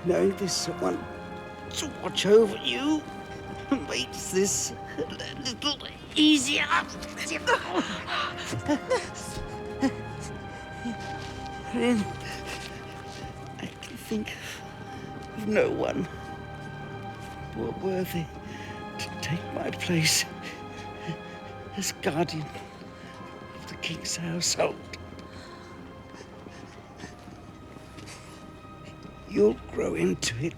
knowing there's someone to watch over you makes this a little easier. Rin, I can think of no one more worthy to take my place as guardian of the king's household. You'll grow into it.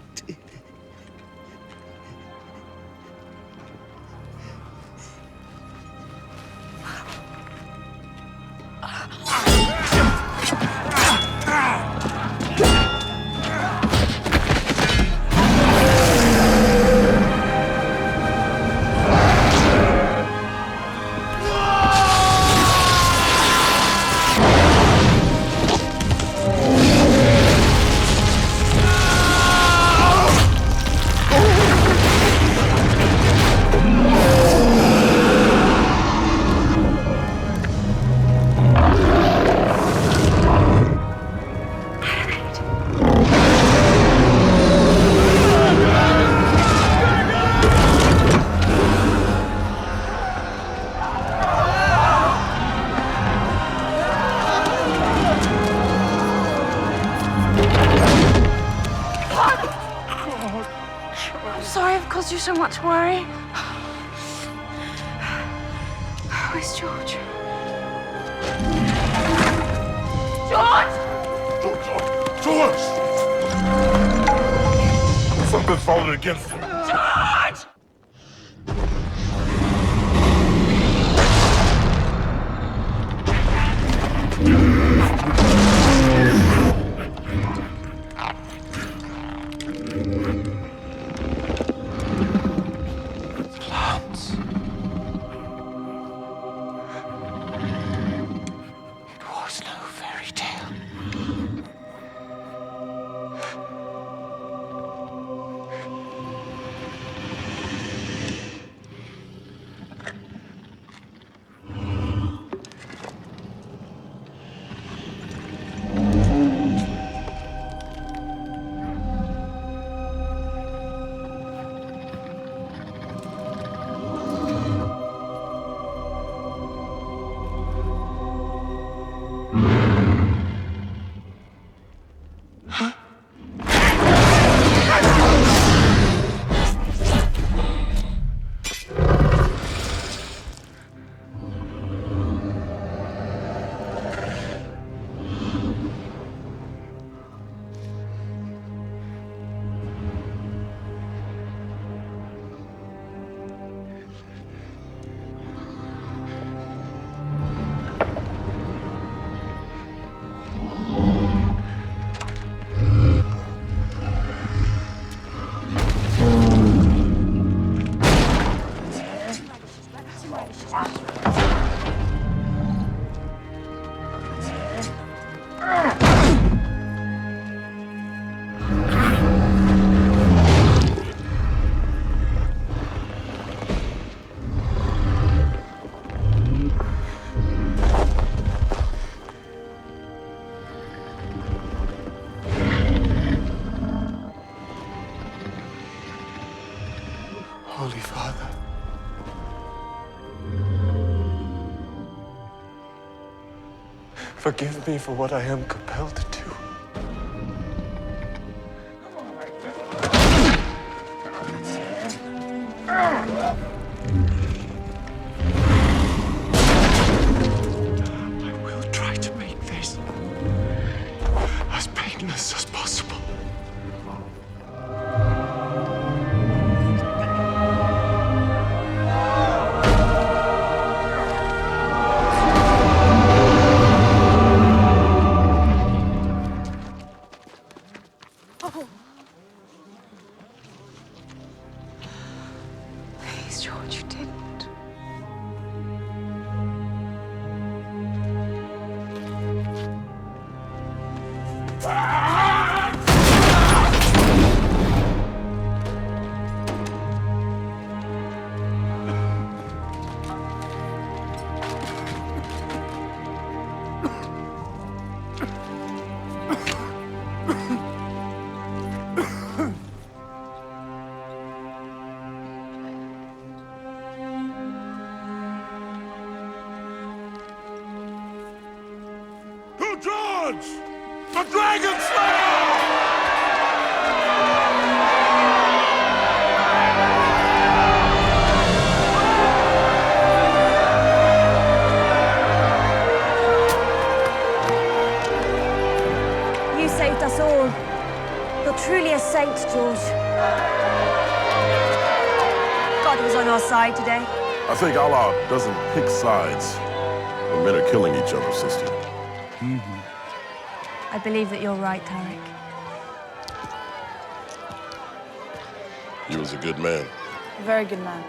I'm sorry I've caused you so much worry. Where's George? George! George! Something's falling against him. George! Clowns. It was no fairy tale. Holy Father. Forgive me for what I am compelled to do. I will try to make this as painless as possible. Please, George, you didn't. To George, the Dragon Slayer! You saved us all. You're truly a saint, George. God was on our side today. I think Allah doesn't pick sides when men are killing each other, sister. I believe that you're right, Tarek. He was a good man. A very good man.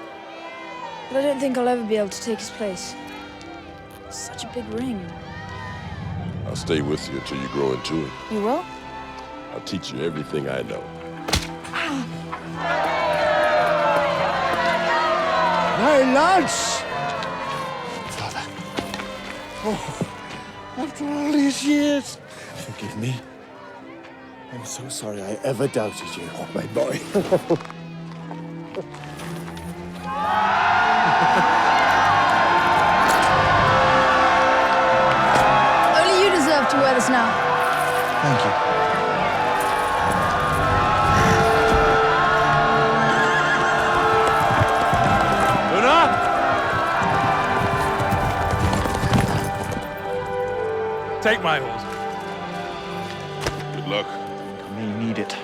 But I don't think I'll ever be able to take his place. It's such a big ring. I'll stay with you until you grow into it. You will? I'll teach you everything I know. My lads! Father. Oh, after all these years. Forgive me. I'm so sorry I ever doubted you. Oh, my boy. Only you deserve to wear this now. Thank you. Take my horse. Good luck. I may need it.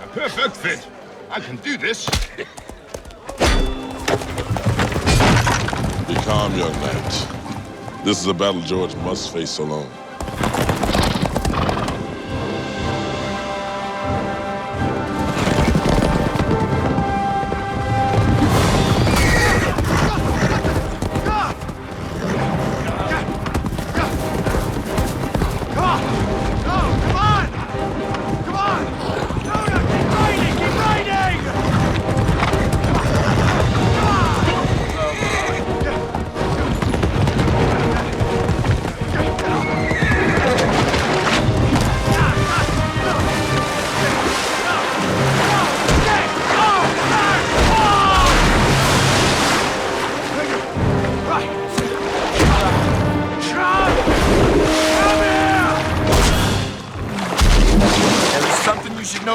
A perfect fit. I can do this. Be calm, young lads. This is a battle George must face alone.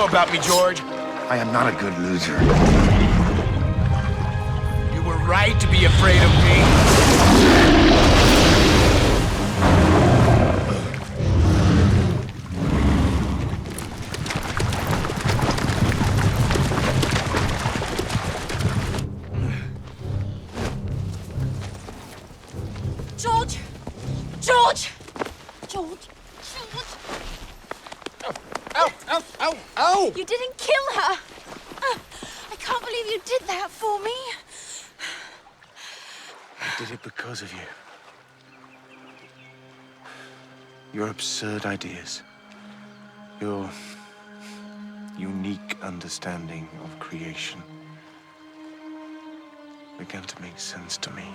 About me, George. I am not a good loser. You were right to be afraid of me. George! George! George! Ow! Ow! Ow! Ow! You didn't kill her! I can't believe you did that for me. I did it because of you. Your absurd ideas. Your unique understanding of creation began to make sense to me.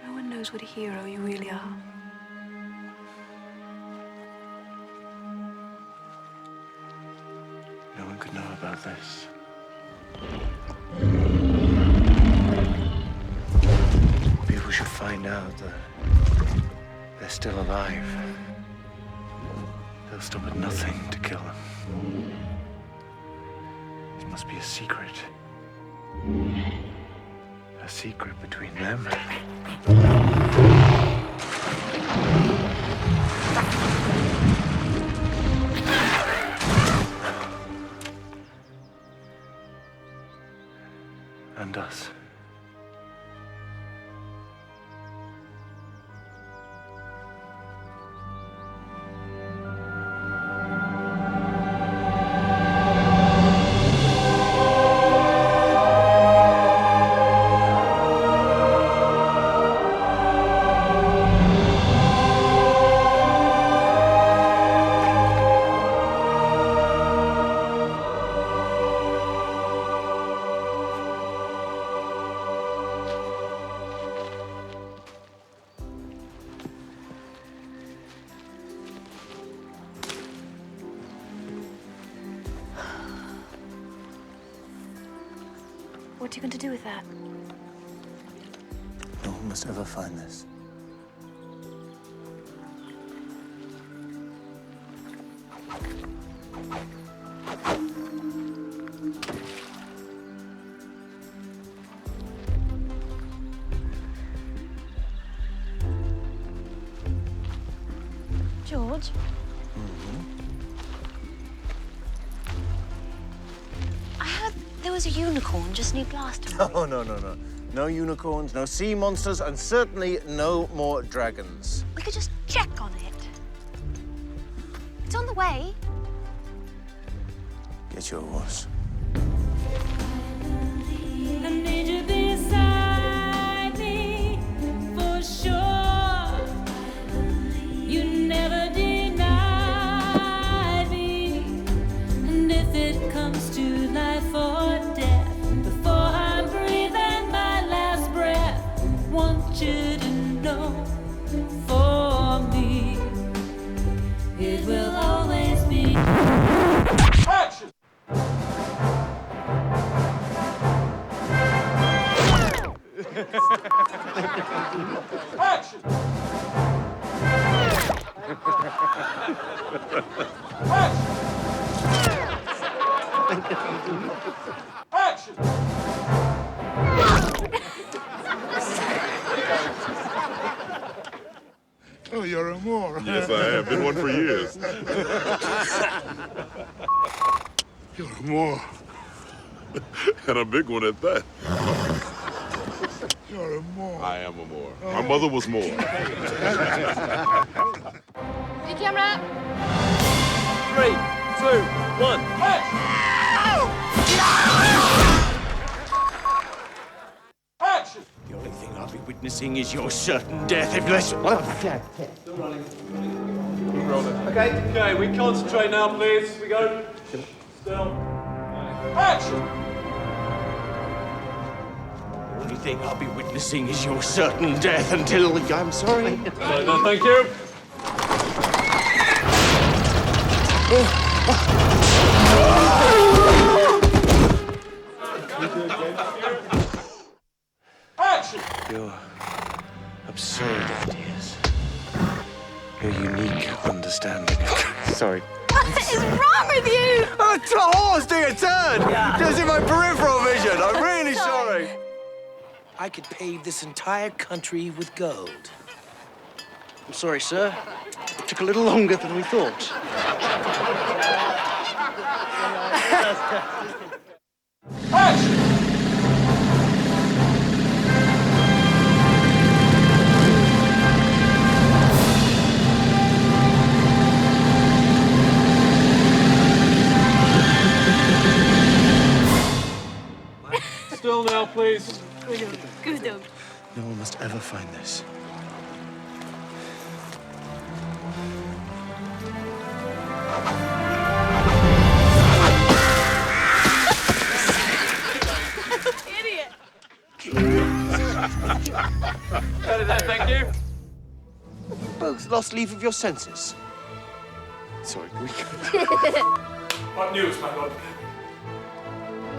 No one knows what a hero you really are. could know about this. People should find out that they're still alive. They'll stop at nothing to kill them. It must be a secret. A secret between them and us. What are you going to do with that? No one must ever find this. George? I heard there was a unicorn just near Glastonbury. Oh, no. No unicorns, no sea monsters, and certainly no more dragons. We could just check on it. It's on the way. Get your horse. I need you beside me, for sure. You never denied me. And if it comes to life or death, before I breathe and my last breath, want you to know, for me, it will always be. Action! Action! Action! Oh, you're a Moor. Yes, I have. Been one for years. You're a Moor. And a big one at that. You're a Moor. I am a Moor. My mother was Moor. Hey, camera! 3, 2, 1. Action! The only thing I'll be witnessing is your certain death if less. Still running. Okay, we concentrate now, please. We go. Still. Action! The only thing I'll be witnessing is your certain death until I'm sorry. No, thank you. Action! Your absurd ideas. Your unique understanding. Sorry. What is wrong with you? A horse doing a turn! Just in my peripheral vision. I'm really sorry. I could pave this entire country with gold. I'm sorry, sir. It took a little longer than we thought. Still now, please. Good. No one must ever find this. Idiot. Thank you. Both lost leave of your senses. Sorry, we What news, my lord?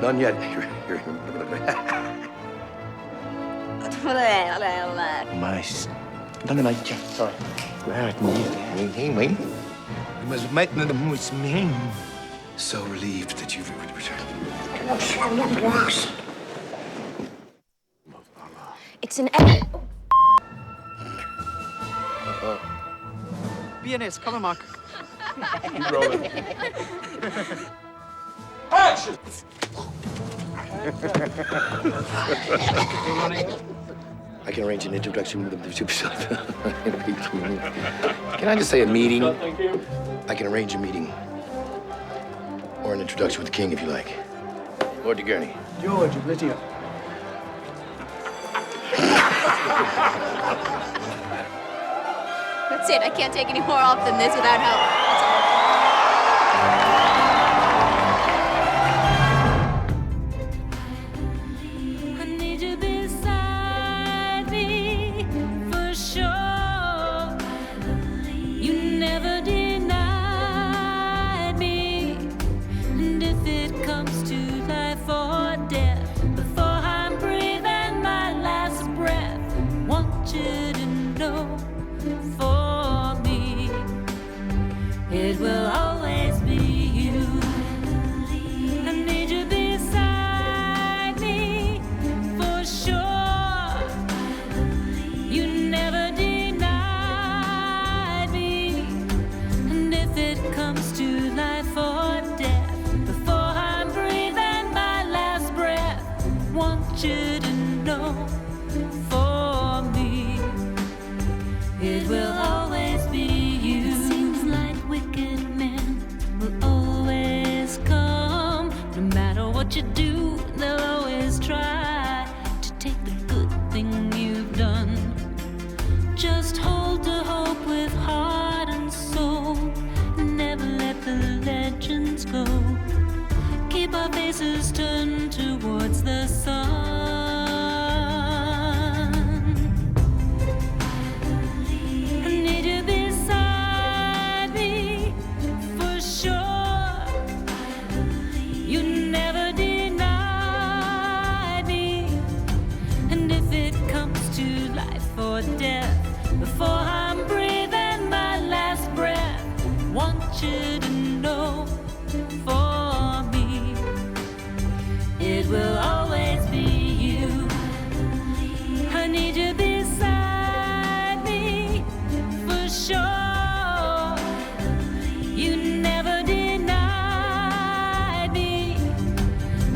None yet. Mas, dona Maria, sorry. Mas so relieved that you've returned. It's an Pianist, come on, Mark. Keep rolling. Action! I can arrange an introduction with the super. Can I just say a meeting? No, thank you. I can arrange a meeting. Or an introduction with the king, if you like. Lord de Gurney. George of Lydia. That's it. I can't take any more off than this without help. I need you beside me for sure. You never denied me, and if it comes to life or death, before I'm breathing my last breath, want you to know, for me, it will always be you. I need you beside me for sure. You never denied me, and if it comes to life or death, before I'm breathing my last breath, want you to know, for me, it will always be you. It seems like wicked men will always come. No matter what you do, they'll always try to take the good thing you've done. Just hold to hope with heart and soul. Never let the legends go. Keep our faces turned towards the sun. I need you beside me for sure. You never denied me, and if it comes to life or death, before I'm breathing my last breath, want you to know, for me, it will always be you. I need you beside me for sure. You never denied me,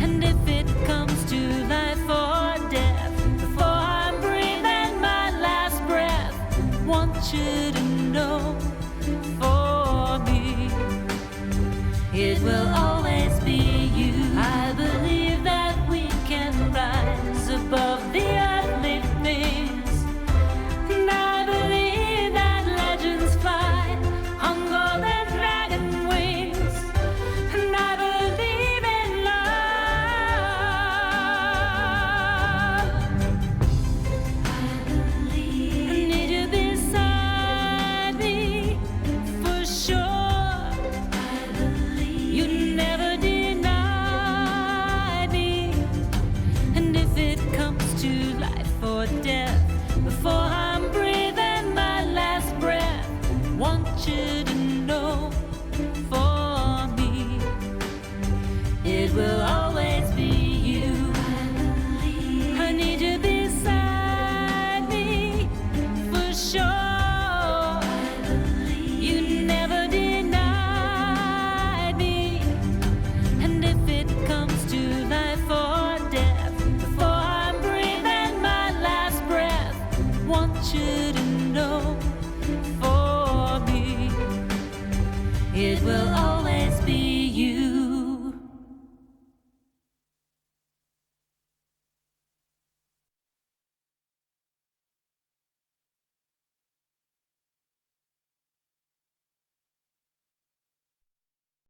and if it comes to life or death, before I'm breathing my last breath, want you to know, for me, it will always be you. I believe that we can rise above the earthly things, and I believe that legends fly on golden dragon wings, and I believe in love. I need you beside me for sure. You never denied me, and if it comes to life or death, before I'm breathing my last breath, want you to know, for me, it will always be you. I need you beside me for sure. You never denied me, and if it comes to life or death, before I'm breathing my last breath, want you to know, for me, it will always